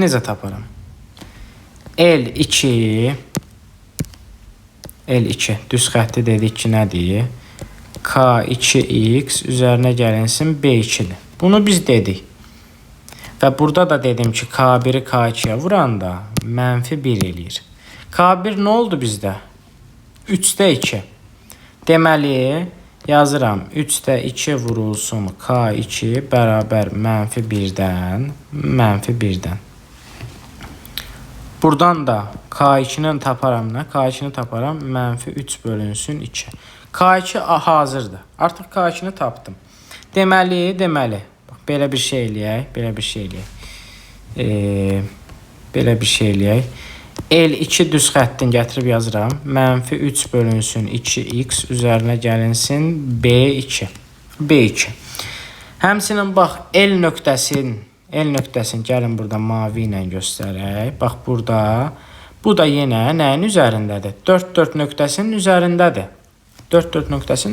düz xətti dedik ki, nədir? K2x üzərinə gəlinsin B2-dir. Bunu biz dedik. Və burada da dedim ki, K1-i K2-yə vuranda -1 eləyir. K1 nə oldu bizdə? 3-də 2. Deməli, yazıram 3-də 2 vurulsun K2 bərabər -1-dən. Buradan da K2-nin taparam nə? K2-ni taparam -3 bölünsün 2. K2 hazırdır. Artıq K2-ni tapdım. Deməli, bax, belə bir şey eləyək. L2 düz xəttin gətirib yazıram. -3 bölünsün 2x üzərinə gəlinsin B2. Həmçinin bax, L nöqtəsini gəlin burada mavi ilə göstərək. Bax, burada. Bu da yenə nəyin üzərindədir? 4 nöqtəsinin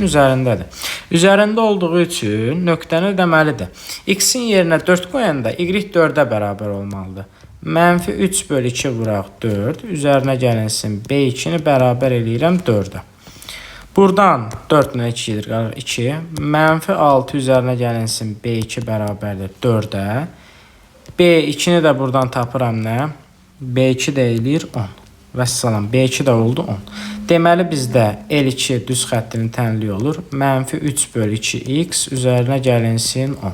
üzərindədir. Üzərində olduğu üçün nöqtəni deməlidir. X-in yerinə 4 qoyanda y 4-ə bərabər olmalıdır. -3 bölü 2 vuraq 4. Üzərinə gəlinsin B2-ni bərabər eləyirəm 4-ə. Buradan 4 ilə 2 gedir, qalır 2. -6 üzərinə gəlinsin B2 bərabərdir 4-ə. B2-ni də buradan tapıram nə? B2 də eləyir 10. Vəssalam, B2 də oldu 10. Deməli, bizdə L2 düz xəttinin tənliyi olur. -3 bölü 2x üzərinə gəlinsin 10.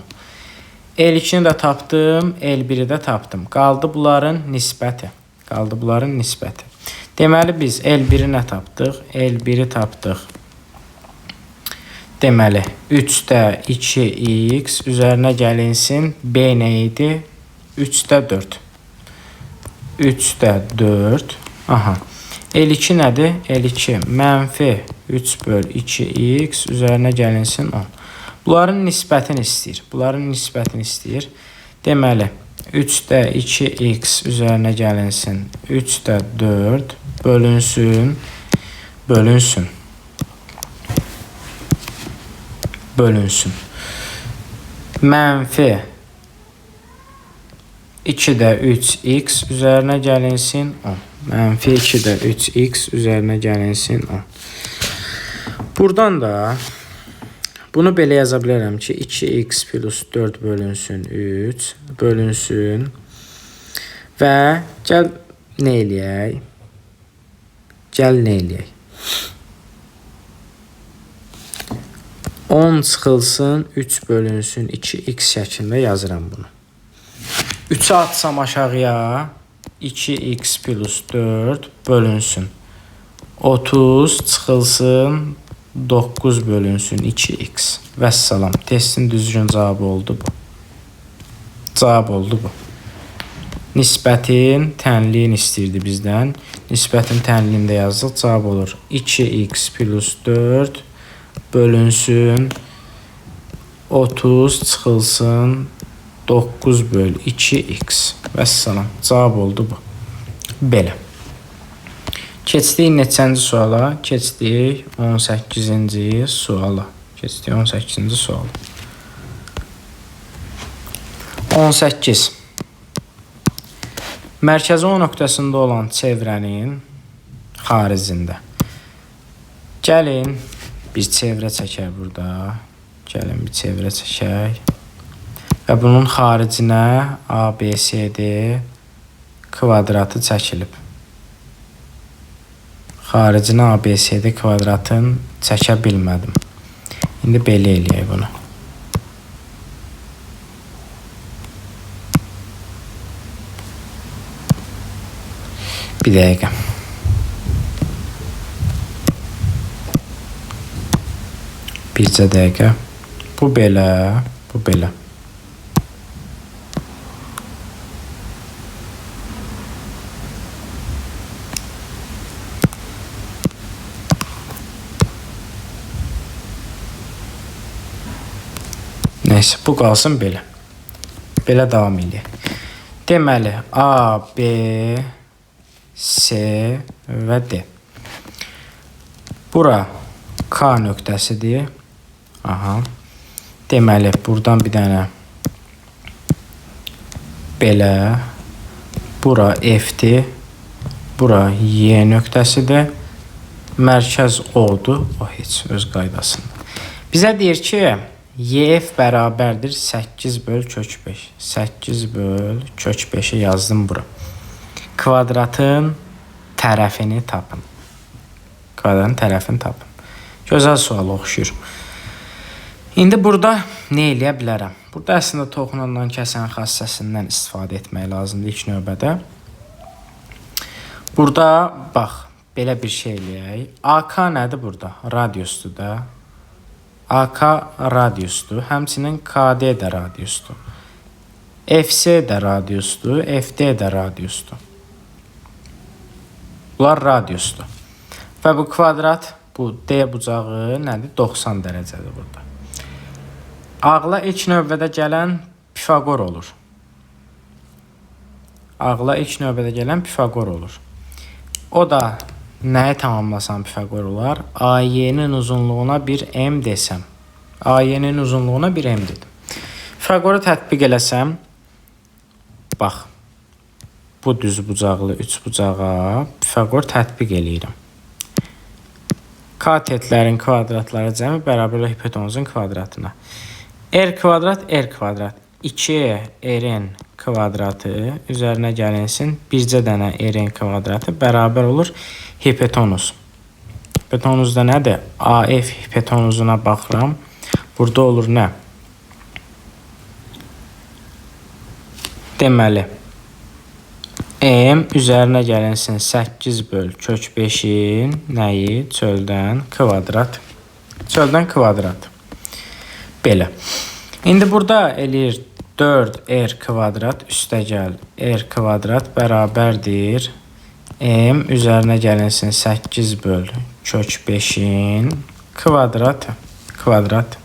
L2-ni də tapdım, L1-i də tapdım. Qaldı bunların nisbəti. Qaldı bunların nisbəti. Deməli biz L1-i nə tapdıq? L1-i tapdıq. Deməli 3-də 2x üzərinə gəlinsin. B nə idi? 3-də 4. 3-də 4. Aha. L2 nədir? L2 mənfi 3 böl 2x üzərinə gəlinsin 10. Bunların nisbətini istəyir. Bunların nisbətini istəyir. Deməli 3-də 2x üzərinə gəlinsin. 3-də 4 bölünsün. Bölünsün. Bölünsün. Mənfi 2-də 3x üzərinə gəlinsin 10. Mənfi 2-də 3x üzərinə gəlinsin 10. Buradan da bunu belə yaza bilərəm ki, 2x plus 4 bölünsün 3 bölünsün və gəl nə eləyək? Gəl nə eləyək? 10 çıxılsın 3 bölünsün 2x şəklində yazıram bunu. 3'ü atsam aşağıya 2x plus 4 bölünsün. 30 çıxılsın 9 bölünsün 2x. Vəssalam. Testin düzgün cavabı oldu bu. Cavab oldu bu. Nisbətin tənliyin istəyirdi bizdən. Nisbətin tənliyində yazdıq. Cavab olur 2x plus 4 bölünsün 30 çıxılsın 9 böl 2x. Vəssalam. Cavab oldu bu. Belə. Keçdik neçənci suala? Keçdik 18-ci suala. Keçdik 18-ci suala. 18. Mərkəzi O nöqtəsində olan çevrənin xaricində. Gəlin bir çevrə çəkək burada. Gəlin bir çevrə çəkək. Və bunun xaricinə ABCD kvadratı çəkilib. Xaricinə ABCD kvadratını çəkə bilmədim. İndi belə eləyək bunu. Bir dəqiqə. Bircə dəqiqə. Bu belə, bu belə. Neyse, bu qalsın belə. Belə davam edək. Deməli, A, B, C və D. Bura K nöqtəsidir. Aha. Deməli, buradan bir dənə belə. Bura F-dir. Bura Y nöqtəsidir. Mərkəz O-dur. O heç öz qaydasında. Bizə deyir ki, YF bərabərdir 8 böl kök 5. 8 böl kök 5'i yazdım bura. Kvadratın tərəfini tapın. Kvadratın tərəfini tapın. Gözəl sual oxşuyur. İndi burada nə eləyə bilərəm? Burada əslində toxunandan kəsən xassəsindən istifadə etmək lazımdır ilk növbədə. Burada bax, belə bir şey eləyək. AK nədir burada? Radiusdur da. AK radiusdur. Həmçinin KD də radiusdur. FC də radiusdur. FD də radiusdur. Bunlar radiusdur. Və bu kvadrat, bu D bucağı nədir? 90 dərəcədir burada. Ağla ilk növbədə gələn Pifagor olur. Ağla ilk növbədə gələn Pifagor olur. O da nəyi tamamlasam Pifagor olar? AY'nin uzunluğuna bir M desəm. AY'nin uzunluğuna bir M dedim. Pifagoru tətbiq eləsəm, bax, bu düz bucaqlı 3 bucağa Pifagor tətbiq eləyirəm. Katetlərin kvadratları cəmi bərabər hipotenuzun kvadratına. R kvadrat, R kvadrat. 2 R'in kvadratı üzərinə gəlinsin. Bircə dənə R'in kvadratı bərabər olur hipotenuz. Hipotenuzda nədir? AF hipotenuzuna baxıram. Burada olur nə? M üzərinə gəlinsin 8 böl kök 5-in nəyi? Çöldən kvadrat. Çöldən kvadrat. Belə. İndi burada eləyir 4r kvadrat üstəgəl r kvadrat bərabərdir. M üzərinə gəlinsin 8 böl kök 5-in kvadrat.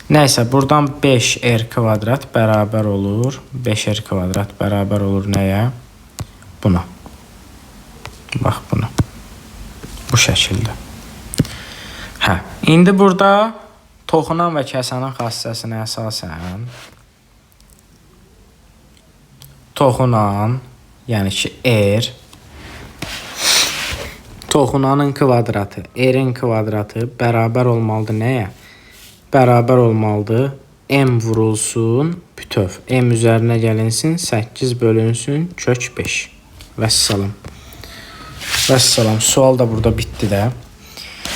Nəysə, buradan 5r kvadrat bərabər olur. 5r kvadrat bərabər olur nəyə? Buna. Bax, buna. Bu şəkildə. Hə, indi burada toxunan və kəsənin xassəsinə əsasən toxunan, yəni ki, r, toxunanın kvadratı, r-in kvadratı bərabər olmalıdır nəyə? Bərabər olmalıdır m vurulsun bütöv. M üzərinə gəlinsin 8 bölünsün kök 5. Vəssalam. Vəssalam. Sual da burada bitdi də.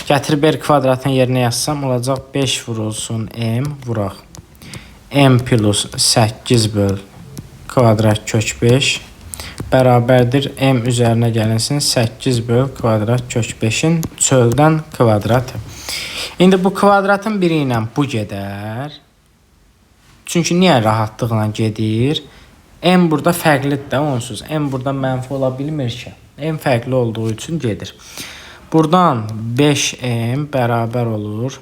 Gətirib r kvadratın yerinə yazsam olacaq 5 vurulsun m vuraq. M plus 8 böl kvadrat kök 5 bərabərdir m üzərinə gəlinsin 8 böl kvadrat kök 5-in çöldən kvadratı. İndi bu kvadratın biri ilə bu gedər. Çünki niyə rahatlıqla gedir? M burada fərqlidir də onsuz. M burada mənfi ola bilmir ki. M fərqli olduğu üçün gedir. Buradan 5m bərabər olur.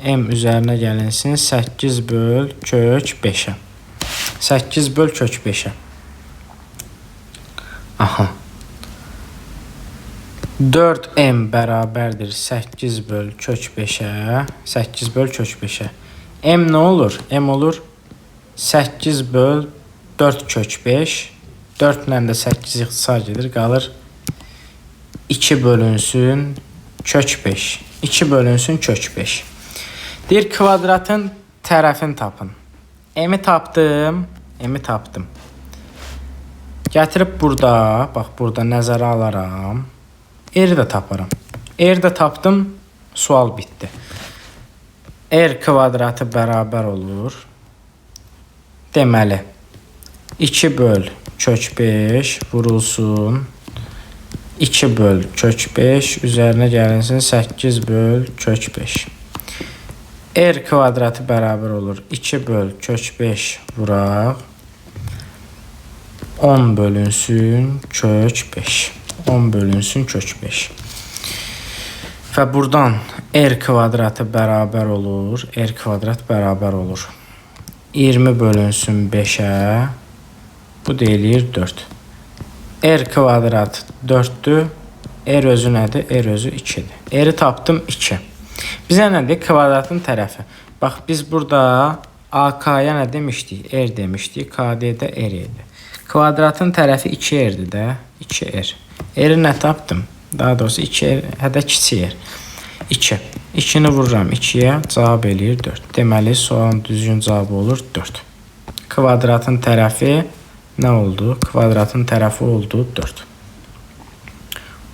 M üzərinə gəlinsin 8 böl kök 5-ə. 8 böl kök 5-ə. Aha. 4m bərabərdir 8 böl kök 5-ə. 8 böl kök 5-ə. M nə olur? M olur 8 böl 4 kök 5. 4 ilə də 8 ixtisar gedir. Qalır 2 bölünsün kök 5. 2 bölünsün kök 5. Deyir kvadratın tərəfini tapın. M-i tapdım. M-i tapdım. Gətirib burada, bax burada nəzərə alaram. R-i də taparam. R-i də tapdım. Sual bitdi. R kvadratı bərabər olur. Deməli 2 böl kök 5 vurulsun 2 böl kök 5 üzərinə gəlinsin 8 böl kök 5. R kvadratı bərabər olur 2 böl kök 5 vuraq 10 bölünsün kök 5. 10 bölünsün kök 5. Və buradan r kvadratı bərabər olur. R kvadrat bərabər olur 20 bölünsün 5-ə. Bu deyilir 4. R kvadrat 4-dür. R özü nədir? R özü 2-dir. R-i tapdım 2. Bizə nədir? Kvadratın tərəfi. Bax, biz burada AK-ya nə demişdik? R demişdik. KD-də R idi. Kvadratın tərəfi 2R-dir də. 2R. R-i nə tapdım? Daha doğrusu 2R, hədə kiçik R. 2. 2-ni vururam 2-yə, cavab eləyir 4. Deməli, sualın düzgün cavabı olur 4. Kvadratın tərəfi nə oldu? Kvadratın tərəfi oldu 4.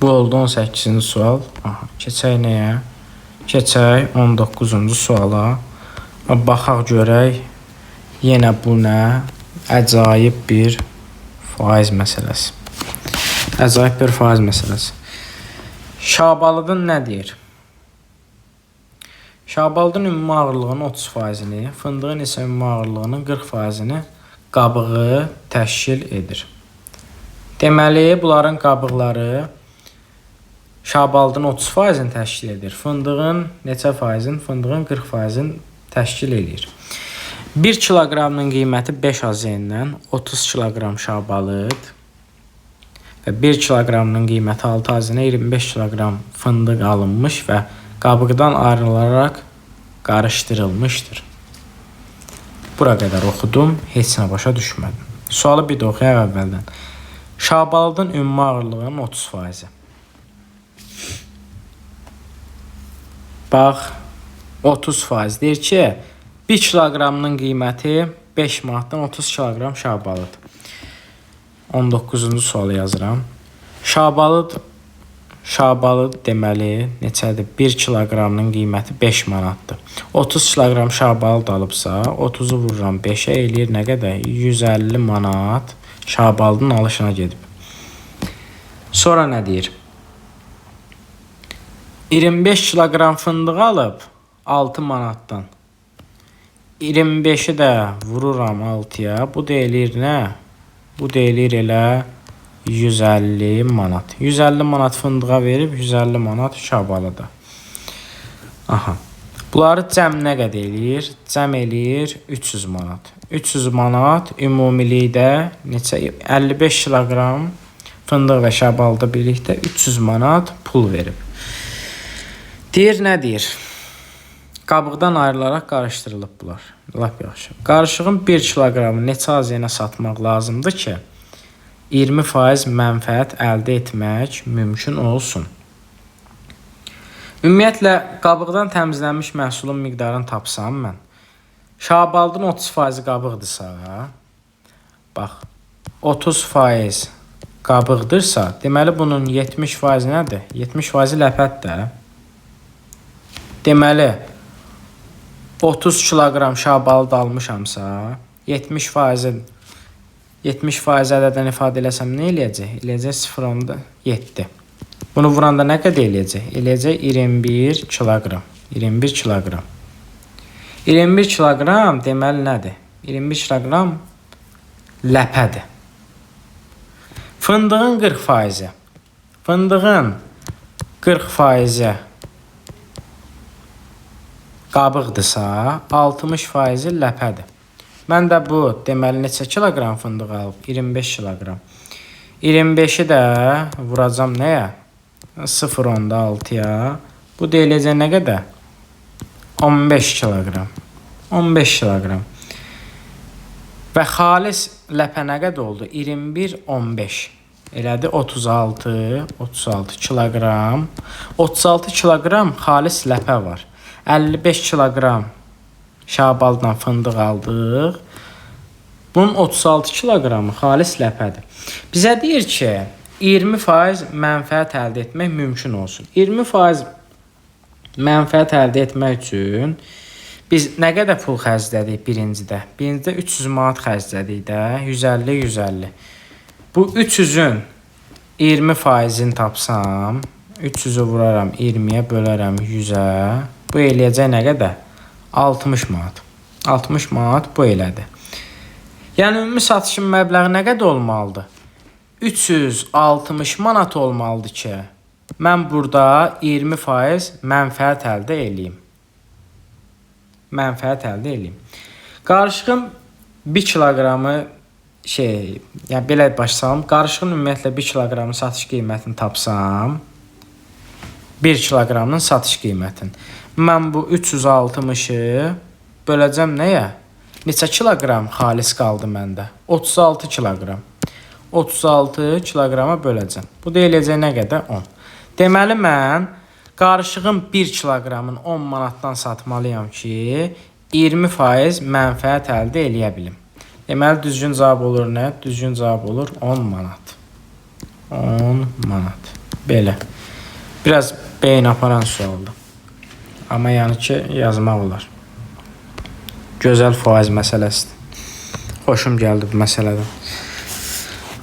Bu oldu 18-ci sual. Aha, keçək nəyə? Keçək 19-cu suala. Baxaq görək, yenə bu nə? Əcaib bir faiz məsələsi. Əcaib bir faiz məsələsi. Şabalıdın nə deyir? Şabalıdın ümumi ağırlığının 30%-ni, fındığın isə ümumi ağırlığının 40%-ni qabığı təşkil edir. Deməli, bunların qabıqları şabalıdın 30%-ni təşkil edir. Fındığın neçə faizin? Fındığın 40%-ni təşkil edir. 1 kiloqramın qiyməti 5 AZ-dən 30 kiloqram şabalıd və 1 kiloqramın qiyməti 6 AZ-nə 25 kiloqram fındıq alınmış və qabıqdan ayrılaraq qarışdırılmışdır. Bura qədər oxudum, heç nə başa düşmədim. Sualı bir də oxuyaq əvvəldən. Şabalıdın ümumi ağırlığının 30%. Bax, 30% deyir ki, 1 kiloqramının qiyməti 5 manatdan 30 kiloqram şabalıd. 19-cu sualı yazıram. Şabalıd deməli neçədir? 1 kiloqramının qiyməti 5 manatdır. 30 kiloqram şabalıd alıbsa, 30-u vururam 5-ə eləyir nə qədər? 150 manat Şabalının alışına gedib. Sonra nə deyir? 25 kilogram fındıq alıb 6 manatdan. 25'i də vururam 6-ya. Bu deyilir nə? Bu deyilir elə 150 manat. 150 manat fındığa verib 150 manat şabalıda. Aha. Bunları cəm nə qədər eləyir? Cəm eləyir 300 manat. 300 manat ümumilikdə neçə? 55 kilogram fındıq və şabalıda birlikdə 300 manat pul verib. Deyir nə deyir? Qabıqdan ayrılaraq qarışdırılıb bunlar. Lap yaxşı. Qarışığın 1 kiloqramı neçə aziyyə satmaq lazımdır ki, 20% mənfəət əldə etmək mümkün olsun. Ümumiyyətlə, qabıqdan təmizlənmiş məhsulun miqdarını tapsam mən. Şabalının 30% qabıqdırsa, bax, 30% qabıqdırsa, deməli bunun 70% nədir? 70% ləpətdir. Deməli, 30 kiloqram şabalı da almışamsa, 70% ədədən ifadə eləsəm nə eləyəcək? Eləyəcək 0,7. Bunu vuranda nə qədər eləyəcək? Eləyəcək 21 kiloqram. 21 kiloqram. 21 kiloqram deməli nədir? 21 kiloqram ləpədir. Fındığın 40%. Fındığın 40% qabıqdırsa, 60% ləpədir. Mən də bu, deməli, neçə kiloqram fındıq alıb? 25 kiloqram. 25'i də vuracam nəyə? 0,6-ya. Bu deyiləcək nə qədər? 15 kiloqram. 15 kiloqram. Və xalis ləpə nə qədər oldu? 21, 15. Elədi 36 kiloqram. 36 kiloqram xalis ləpə var. 55 kiloqram şabaldan fındıq aldıq. Bunun 36 kiloqramı xalis ləpədir. Bizə deyir ki, 20% mənfəət əldə etmək mümkün olsun. 20% mənfəət əldə etmək üçün biz nə qədər pul xərclədik birincidə? Birincidə 300 manat xərclədik də, 150. Bu 300-ün 20%-ini tapsam, 300-ü vuraram 20-yə, bölərəm 100-ə. Bu eləyəcək nə qədər? 60 manat. 60 manat bu elədi. Yəni ümumi satışın məbləği nə qədər olmalıdır? 360 manat olmalıdır ki, mən burada 20% mənfəət əldə eləyim. Qarışığın 1 kiloqramı yəni belə başlasam, qarışığın ümumiyyətlə 1 kiloqramın satış qiymətini tapsam, 1 kiloqramın satış qiymətini. Mən bu 360'ı böləcəm nəyə? Neçə kiloqram xalis qaldı məndə? 36 kiloqram. 36 kiloqrama böləcəm. Bu da eləyəcək nə qədər? 10. Deməli mən qarışığın 1 kiloqramın 10 manatdan satmalıyam ki, 20% mənfəət əldə eləyə bilim. Deməli düzgün cavab olur nə? Düzgün cavab olur 10 manat. 10 manat. Belə. Biraz beyin aparan sualdır. Amma yəni ki, yazmaq olar. Gözəl faiz məsələsidir. Xoşum gəldi bu məsələdən.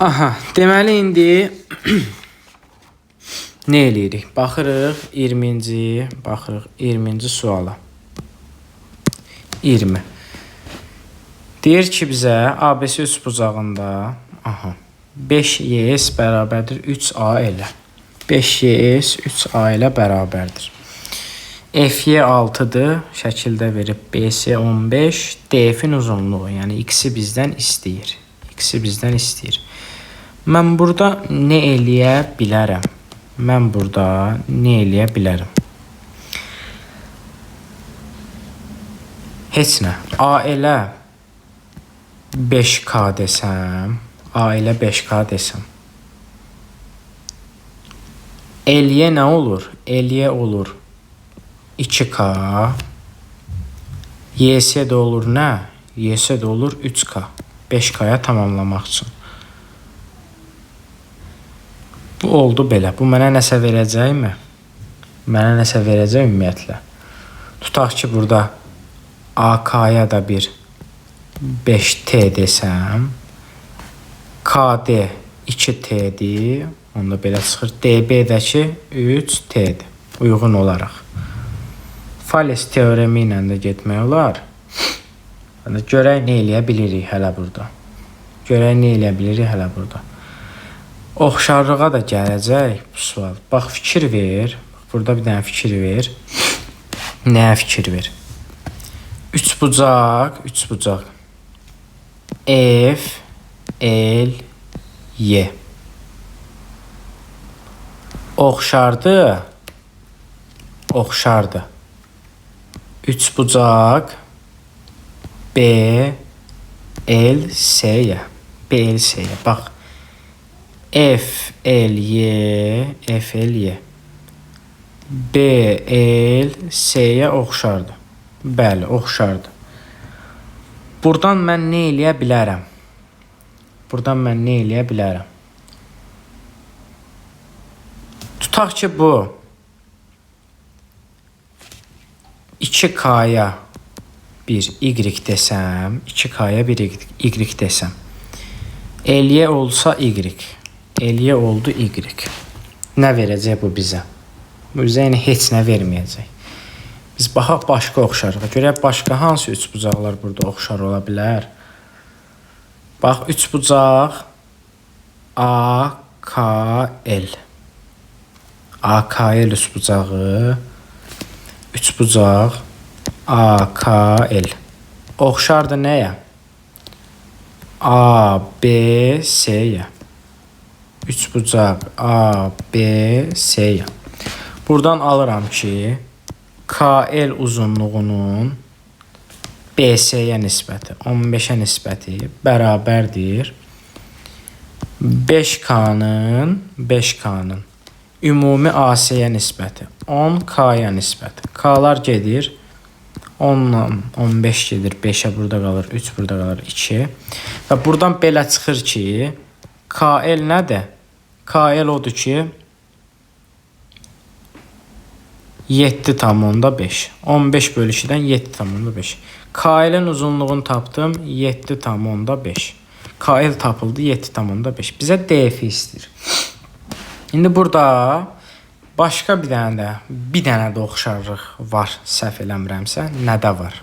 Aha, deməli indi nə eləyirik? Baxırıq 20-ci suala. 20. Deyir ki, bizə ABC üçbucağında 5YS bərabərdir 3A ilə. 5YS 3A ilə bərabərdir. FY 6'dır, şəkildə verib BC 15, DF'in uzunluğu, yəni X-i bizdən istəyir. Mən burada nə eləyə bilərəm? Heç nə. A elə 5K desəm, L-yə nə olur? L-yə olur 2K. Y-sə də olur nə? Y-sə də olur 3K. 5K-ya tamamlamaq üçün. Bu oldu belə. Bu mənə nəsə verəcəkmi? Mənə nəsə verəcək ümumiyyətlə. Tutaq ki, burada AK-ya da bir 5T desəm, KD 2T'dir. Onda belə çıxır. DB-dəki 3T'dir. Uyğun olaraq. Fales teoremi ilə də getmək olar. Görək nə eləyə bilirik hələ burada. Oxşarlığa da gələcək bu sual. Bax, fikir ver. Burada bir dənə fikir ver. Nəyə fikir ver? Üçbucaq. F, L, Y. Oxşardı. Üçbucaq B, L, S-yə. Bax. F, L, Y. B, L, S-yə oxşardı. Bəli, oxşardı. Buradan mən nə eləyə bilərəm? Tutaq ki, bu 2K-ya bir Y desəm, 2K-ya bir Y desəm. L-yə olsa Y. L-yə oldu Y. Nə verəcək bu bizə? Bu bizə yəni heç nə verməyəcək. Biz baxaq başqa oxşarlığa. Görək başqa hansı üçbucaqlar burada oxşar ola bilər? Bax, üçbucaq AKL. AKL üçbucağı. Üçbucaq AKL. Oxşardı nəyə? ABC-yə. Üçbucaq ABC-yə. Buradan alıram ki, KL uzunluğunun BC-yə nisbəti, 15-ə nisbəti bərabərdir 5K-nın ümumi AC-yə nisbəti, 10K-ya nisbəti. K-lar gedir, 10-dan 15 gedir, 5-ə burada qalır, 3 burada qalır, 2. Və buradan belə çıxır ki, KL nədir? KL odur ki, 7,5. 15 bölü 2-dən 7,5. KL-in uzunluğunu tapdım, 7,5. KL tapıldı, 7,5. Bizə DF istəyir. İndi burada başqa bir dənə də oxşarlıq var, səhv eləmirəmsə. Nədə var?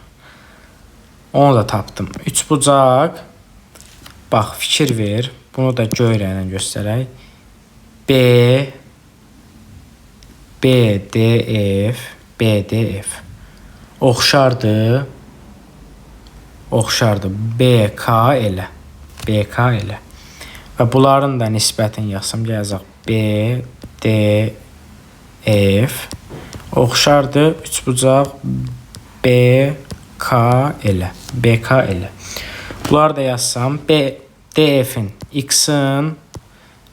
Onu da tapdım. Üçbucaq. Bax, fikir ver. Bunu da göy rənglə göstərək. BDF oxşardı BK ilə. Və bunların da nisbətini yazsam, yazaq BDF oxşardı üçbucaq BK ilə. Bunları da yazsam, DF-in X-in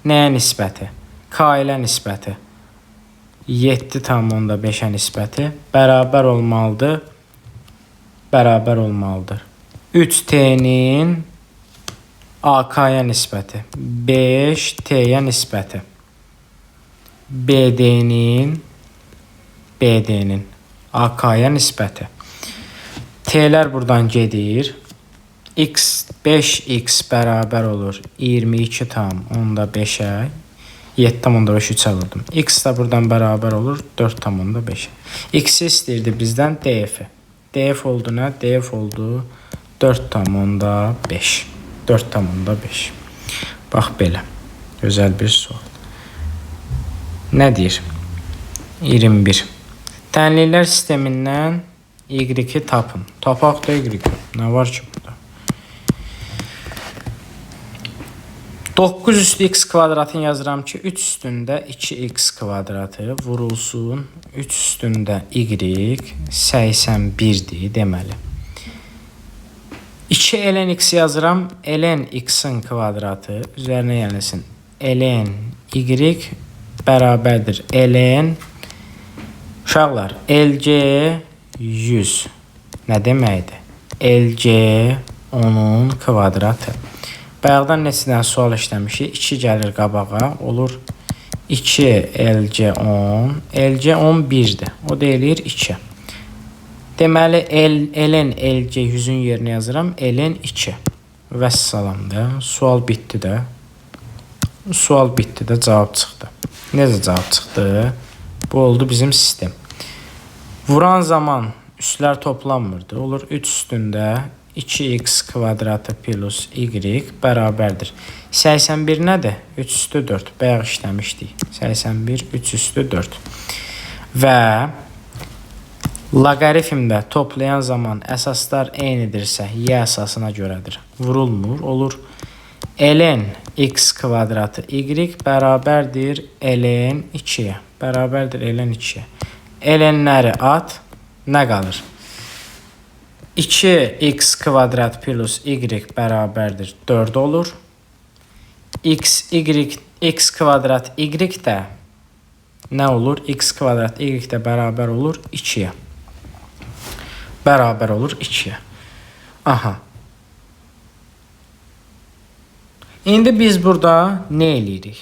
nəyə nisbəti? K ilə nisbəti. 7,5-ə nisbəti bərabər olmalıdır. 3T-nin AK-ya nisbəti, 5T-yə nisbəti, BD-nin AK-ya nisbəti. T-lər buradan gedir. 5x bərabər olur 22,5-ə. 7,5-ə vurdum. X da buradan bərabər olur 4,5. X istəyirdi bizdən DF. DF oldu nə? DF oldu 4,5. 4,5. Bax belə. Gözəl bir sual. Nə deyir? 21. Tənliklər sistemindən Y-i tapın. Tapaq da Y-i. Nə var ki burada? 9 üstü x kvadratını yazıram ki, 3 üstündə 2x kvadratı vurulsun. 3 üstündə y 81'dir deməli. 2 ln x yazıram. Ln x-in kvadratı üzərinə gəlsin. Ln y bərabərdir. Ln uşaqlar LC 100 nə deməkdir? LC onun kvadratı. Bayaqdan neçədən sual işləmişik. 2 gəlir qabağa, olur 2 LC10. LC10 1-dir. O da eləyir 2. Deməli, ln LC 100-ün yerinə yazıram. Ln 2. Vəssalam da. Sual bitdi də. Sual bitdi də cavab çıxdı. Necə cavab çıxdı? Bu oldu bizim sistem. Vuran zaman üslər toplanmırdı. Olur 3 üstündə 2x kvadratı plus y bərabərdir. 81 nədir? 3 üstü 4. Bayaq işləmişdik. 81 3 üstü 4. Və loqaritmdə toplayan zaman əsaslar eynidirsə, y əsasına görədir. Vurulmur. Olur ln x kvadratı y bərabərdir ln 2-yə. Bərabərdir ln 2-yə. Lnləri at, nə qalır? 2x kvadrat plus y bərabərdir 4 olur. X kvadrat y də nə olur? X kvadrat y də bərabər olur 2-yə. Bərabər olur 2-yə. Aha. İndi biz burada nə eləyirik?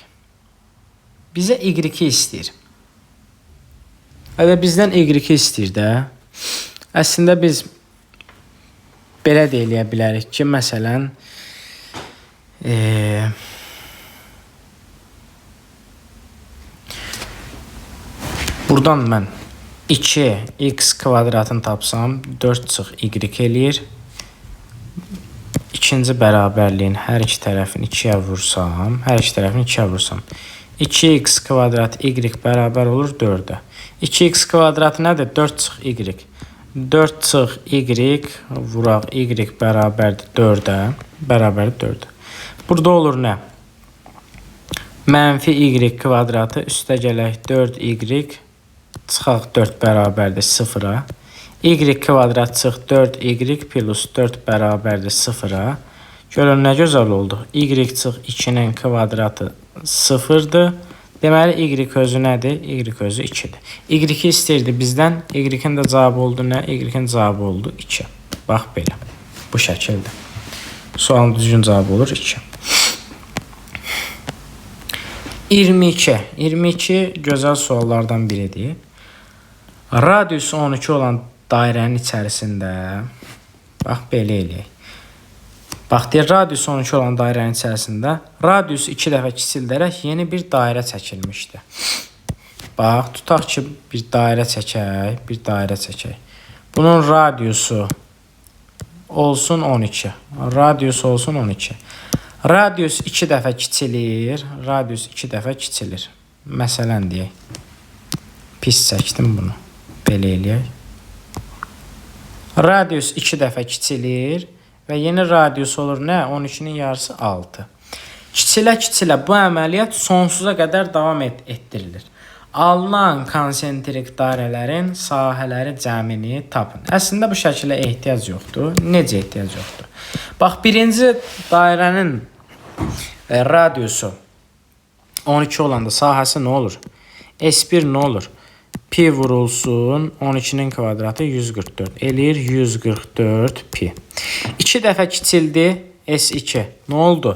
Bizə y2 istəyir. Və bizdən y2 istəyir də. Əslində biz belə də eləyə bilərik ki, məsələn, buradan mən 2x kvadratını tapsam 4 çıx y eləyir. İkinci bərabərliyin hər iki tərəfini 2-yə vursam, 2x kvadrat y bərabər olur 4-ə. 2x kvadratı nədir? 4 çıx y. 4 çıx y vuraq y bərabərdir 4-ə. Bərabərdir 4-ə. Burada olur nə? Mənfi y kvadratı üstə gələk 4y çıxaq 4 bərabərdir 0-a. Y kvadrat çıx 4y plus 4 bərabərdir 0-a. Görün nə gözəl oldu. Y çıx 2-nin kvadratı 0-dır. Deməli, y özü nədir? Y özü 2-dir. Y2 istəyirdi bizdən. Y-in də cavabı oldu nə? Y-in cavabı oldu 2. Bax belə. Bu şəkildə. Sualın düzgün cavabı olur 2. 22. 22 gözəl suallardan biridir. Radiusu 12 olan dairənin içərisində bax belə eləyək. Bax deyir, radiusu 12 olan dairənin içərisində radiusu 2 dəfə kiçildərək yeni bir dairə çəkilmişdi. Bax, tutaq ki, bir dairə çəkək. Bunun radiusu olsun 12. Radiusu olsun 12. Radius 2 dəfə kiçilir. Məsələn deyək. Pis çəkdim bunu. Belə eləyək. Radius 2 dəfə kiçilir və yeni radius olur nə? 12-nin yarısı 6. Kiçilə bu əməliyyat sonsuza qədər davam etdirilir. Alınan konsentrik dairələrin sahələri cəmini tapın. Əslində bu şəkilə ehtiyac yoxdur. Necə ehtiyac yoxdur? Bax, birinci dairənin radiusu 12 olanda sahəsi nə olur? S1 nə olur? Pi vurulsun 12-nin kvadratı 144. Eləyir 144 pi. 2 dəfə kiçildi S2. Nə oldu?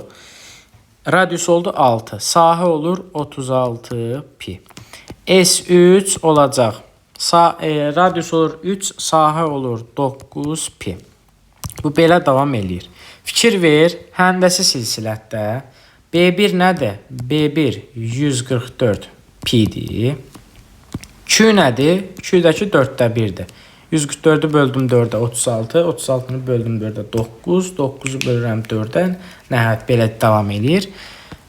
Radius oldu 6. Sahə olur 36 pi. S3 olacaq. Radius olur 3. Sahə olur 9 pi. Bu belə davam eləyir. Fikir ver, həndəsi silsilətdə B1 nədir? B1 144 pidir. Q nədir? Q-dəki 4də 1-dir. 144-ü böldüm 4-ə 36, 36-nı böldüm 4-ə 9, 9-u bölürəm 4-ə, nəhayət belə davam eləyir.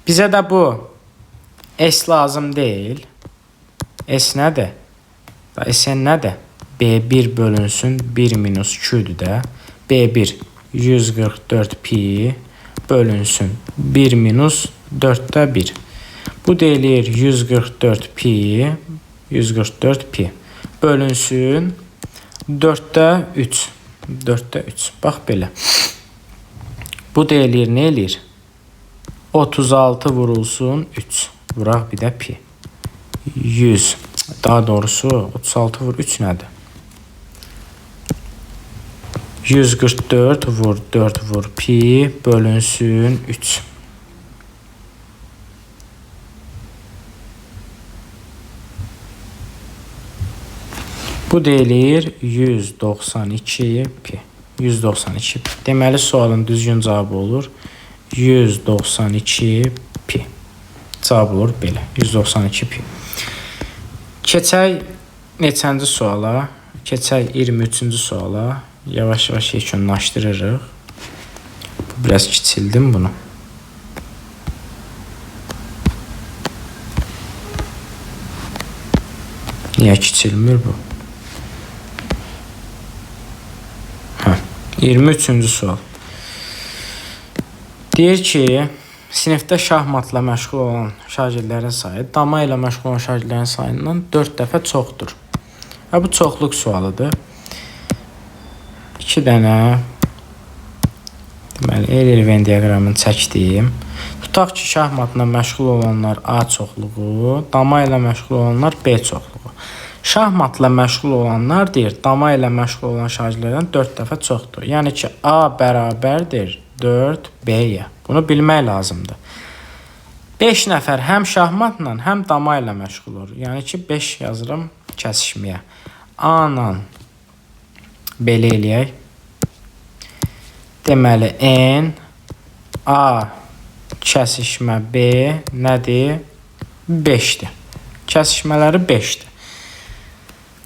Bizə də bu S lazım deyil. S nədir? SN nədir? B1 bölünsün 1 minus Q-dür də. B1 144 pi bölünsün 1 minus 4'də 1. Bu deyilir 144 pi bölünsün 4'də 3. 4'də 3. Bax belə. Bu deyilir nə eləyir? 36 vurulsun 3. Vuraq bir də pi. 100. Daha doğrusu 36 vur 3 nədir? 144 vur 4 vur pi bölünsün 3. Bu deyilir 192 pi. 192 pi. Deməli sualın düzgün cavabı olur 192 pi. Cavab olur belə. 192 pi. Keçək neçənci suala? Keçək 23-cü suala. Yavaş-yavaş yekunlaşdırırıq. Biraz kiçildim bunu. Niyə kiçilmir bu? 23-cü sual. Deyir ki, sinifdə şahmatla məşğul olan şagirdlərin sayı dama ilə məşğul olan şagirdlərin sayından 4 dəfə çoxdur. Bu çoxluq sualıdır. 2 dənə deməli L-Venn diaqramını çəkdim. Tutaq ki, şahmatla məşğul olanlar A çoxluğu, dama ilə məşğul olanlar B çoxluğu. Şahmatla məşğul olanlar deyir, dama ilə məşğul olan şagirdlərdən 4 dəfə çoxdur. Yəni ki, A bərabərdir 4B-yə. Bunu bilmək lazımdır. 5 nəfər həm şahmatla, həm dama ilə məşğul olur. Yəni ki, 5 yazıram kəsişməyə. A-la belə eləyək. Deməli, N, A kəsişmə B nədir? 5-dir. Kəsişmələri 5-dir.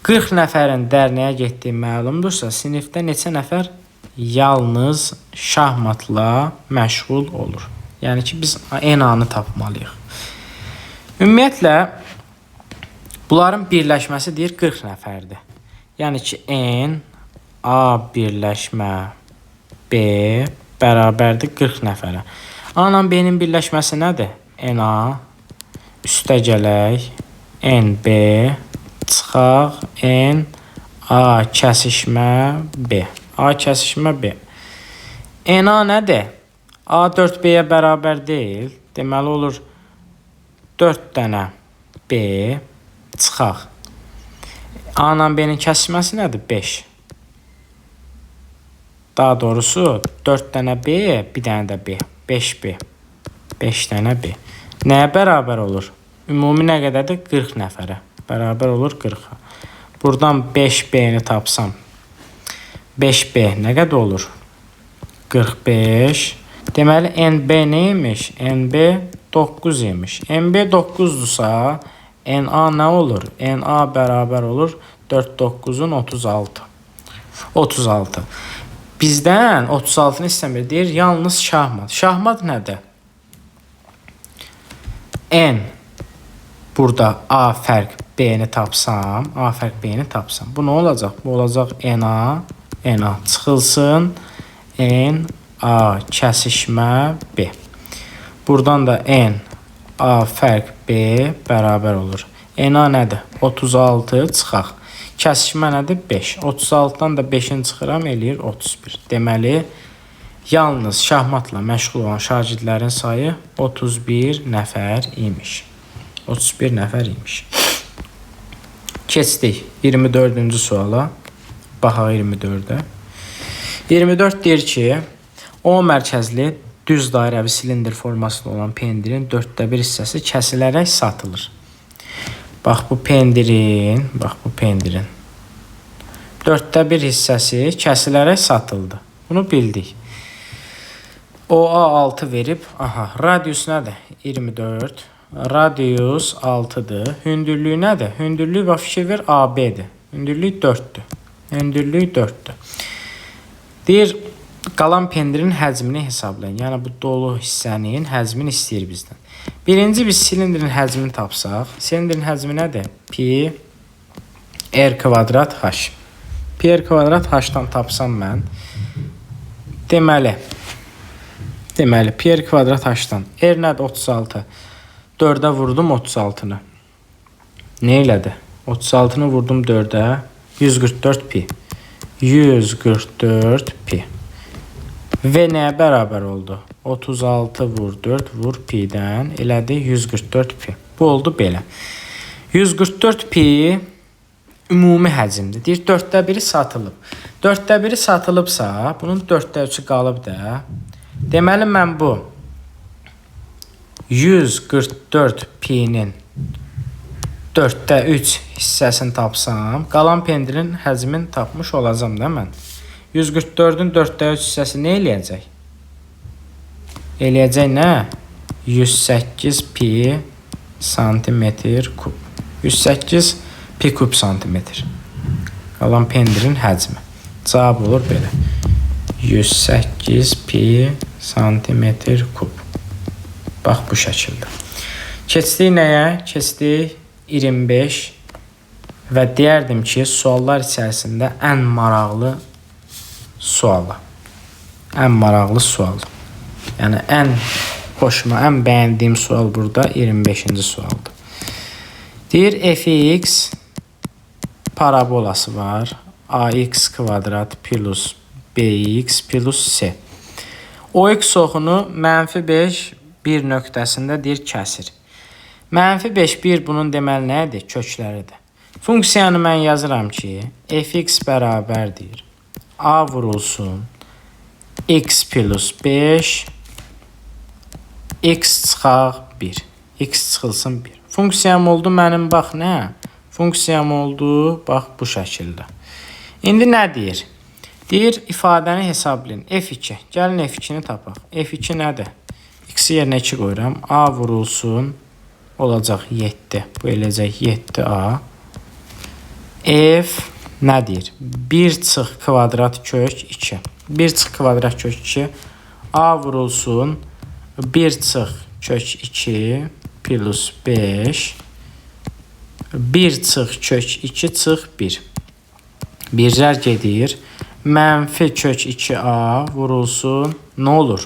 40 nəfərin dərnəyə getdiyi məlumdursa, sinifdə neçə nəfər yalnız şahmatla məşğul olur? Yəni ki, biz N-anı tapmalıyıq. Ümumiyyətlə, bunların birləşməsi deyir 40 nəfərdir. Yəni ki, N, A birləşmə B bərabərdir 40 nəfərə. A-la B-nin birləşməsi nədir? N-A üstə gələk, N-B çıxaq, N-A kəsişmə B. A kəsişmə B. N-A nədir? A 4B-yə bərabər deyil. Deməli olur 4 dənə B çıxaq. A-la B-nin kəsişməsi nədir? 5. Daha doğrusu 4 dənə B, bir dənə də B. 5B. 5 dənə B. Nəyə bərabər olur? Ümumi nə qədərdir? 40 nəfərə. Bərabər olur 40-a. Buradan 5B-ni tapsam. 5B nə qədər olur? 45. Deməli, NB nə imiş? NB 9 imiş. NB 9-dursa, NA nə olur? NA bərabər olur 4 9-un 36. 36. Bizdən 36-nı istəmir. Deyir, yalnız şahmat. Şahmat nədir? N. Burada A fərq B-ni tapsam. A fərq B-ni tapsam. Bu nə olacaq? Bu olacaq NA. NA çıxılsın. N. A kəsişmə B. Buradan da N. A fərq B bərabər olur. NA nədir? 36 çıxaq. Kəsişmə nədir? 5. 36-dan da 5-in çıxıram, eləyir 31. Deməli, yalnız şahmatla məşğul olan şagirdlərin sayı 31 nəfər imiş. 31 nəfər imiş. Keçdik 24-cü suala. Baxaq 24-də. 24 deyir ki, O mərkəzli düz dairəvi silindr formasında olan pendirin 4/1 hissəsi kəsilərək satılır. Bax bu pendirin 4/1 hissəsi kəsilərək satıldı. Bunu bildik. OA 6 verib, radius nədir? 24. Radius 6-dır. Hündürlüyü nədir? Hündürlük və fikir ver AB-dir. Hündürlük 4-dür. Hündürlük 4-dür. Deyir, qalan pendirin həcmini hesablayın. Yəni, bu dolu hissənin həcmini istəyir bizdən. Birinci biz silindrin həcmini tapsaq. Silindrin həcmi nədir? Pi R kvadrat H. Pi R kvadrat H-dan tapsam mən. Deməli, pi R kvadrat H-dan. R nədir? 36. 4-ə vurdum 36-nı. Nə elədi? 36-nı vurdum 4-ə. 144 pi. 144 pi. Və nəyə bərabər oldu? 36 vur 4 vur pi-dən elədi 144 pi. Bu oldu belə. 144 pi ümumi həcmdir. Deyir 4/1 satılıb. 4/1 satılıbsa, bunun 4/3 qalıb da. Deməli mən bu 144 pi-nin 4/3 hissəsini tapsam, qalan pendirin həcmini tapmış olacam da mən. 144-ün 4/3 hissəsi nə eləyəcək? Eləyəcək nə? 108 pi santimetr kub. 108 pi kub santimetr. Qalan pendirin həcmi. Cavab olur belə. 108 pi santimetr kub. Bax bu şəkildə. Keçdik nəyə? Keçdik 25 və deyərdim ki, suallar içərisində ən maraqlı suala. Ən maraqlı sual. Yəni ən xoşuma, ən bəyəndiyim sual burada 25-ci sualdır. Deyir fx parabolası var. Ax kvadrat plus bx plus c. Ox oxunu -5 bir nöqtəsində deyir kəsir. -5 1 bunun deməli nədir? Kökləridir. Funksiyanı mən yazıram ki, fx bərabərdir. A vurulsun x plus 5 x çıxaq 1. X çıxılsın 1. Funksiyam oldu mənim bax nə? Funksiyam oldu bax bu şəkildə. İndi nə deyir? Deyir ifadəni hesablayın. F2. Gəlin F2-ni tapaq. F2 nədir? X-i yerinə 2 qoyuram. A vurulsun olacaq 7. Bu eləcək 7A. F nə deyir? 1 çıx kvadrat kök 2. 1 çıx kvadrat kök 2. A vurulsun 1 çıx kök 2 plus 5. 1 çıx kök 2 çıx 1. Birlər gedir. Mənfi kök 2A vurulsun. Nə olur?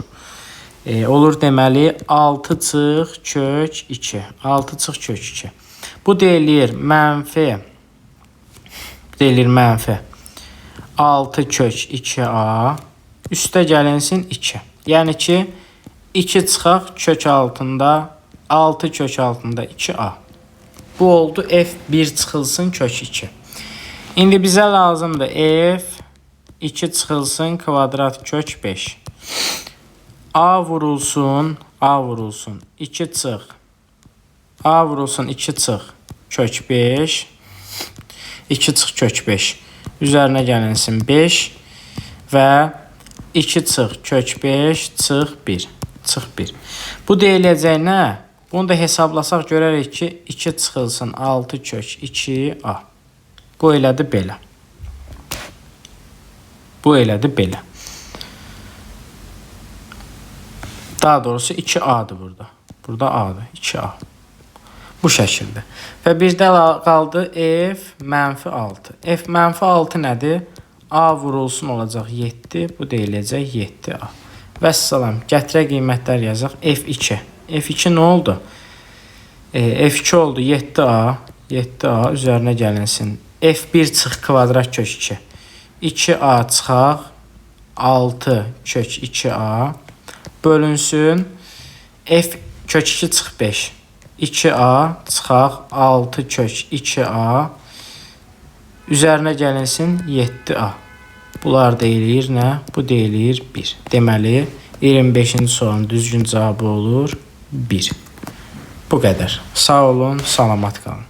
Olur deməli 6 çıx kök 2. 6 çıx kök 2. Bu deyilir mənfi. Deyilir mənfi 6 kök 2A. Üstə gəlinsin 2. Yəni ki 2 çıxaq kök altında 6 kök altında 2A. Bu oldu F1 çıxılsın kök 2. İndi bizə lazımdır F2 çıxılsın kvadrat kök 5. A vurulsun 2 çıx. A vurulsun 2 çıx kök 5. 2 çıx kök 5. Üzərinə gəlinsin 5 və 2 çıx kök 5 çıx 1. Çıx 1. Bu deyiləcək nə? Bunu da hesablasaq görərik ki 2 çıxılsın 6 kök 2A. Bu elədi belə. Bu elədi belə. Daha doğrusu 2A'dır burada. Burada A'dır. 2A. Bu şəkildə. Və birdə qaldı F-6. F-6 nədir? A vurulsun olacaq 7. Bu deyiləcək 7A. Vəssalam. Gətirə qiymətlər yazaq. F2. F2 nə oldu? F2 oldu 7A. 7A üzərinə gəlinsin. F1 çıx kvadrat kök 2. 2A çıxaq 6 kök 2A bölünsün F kök 2 çıx 5. 2A çıxaq 6 kök 2A üzərinə gəlinsin 7A. Bunlar deyilir nə? Bu deyilir 1. Deməli 25-ci sualın düzgün cavabı olur 1. Bu qədər. Sağ olun, salamat qalın.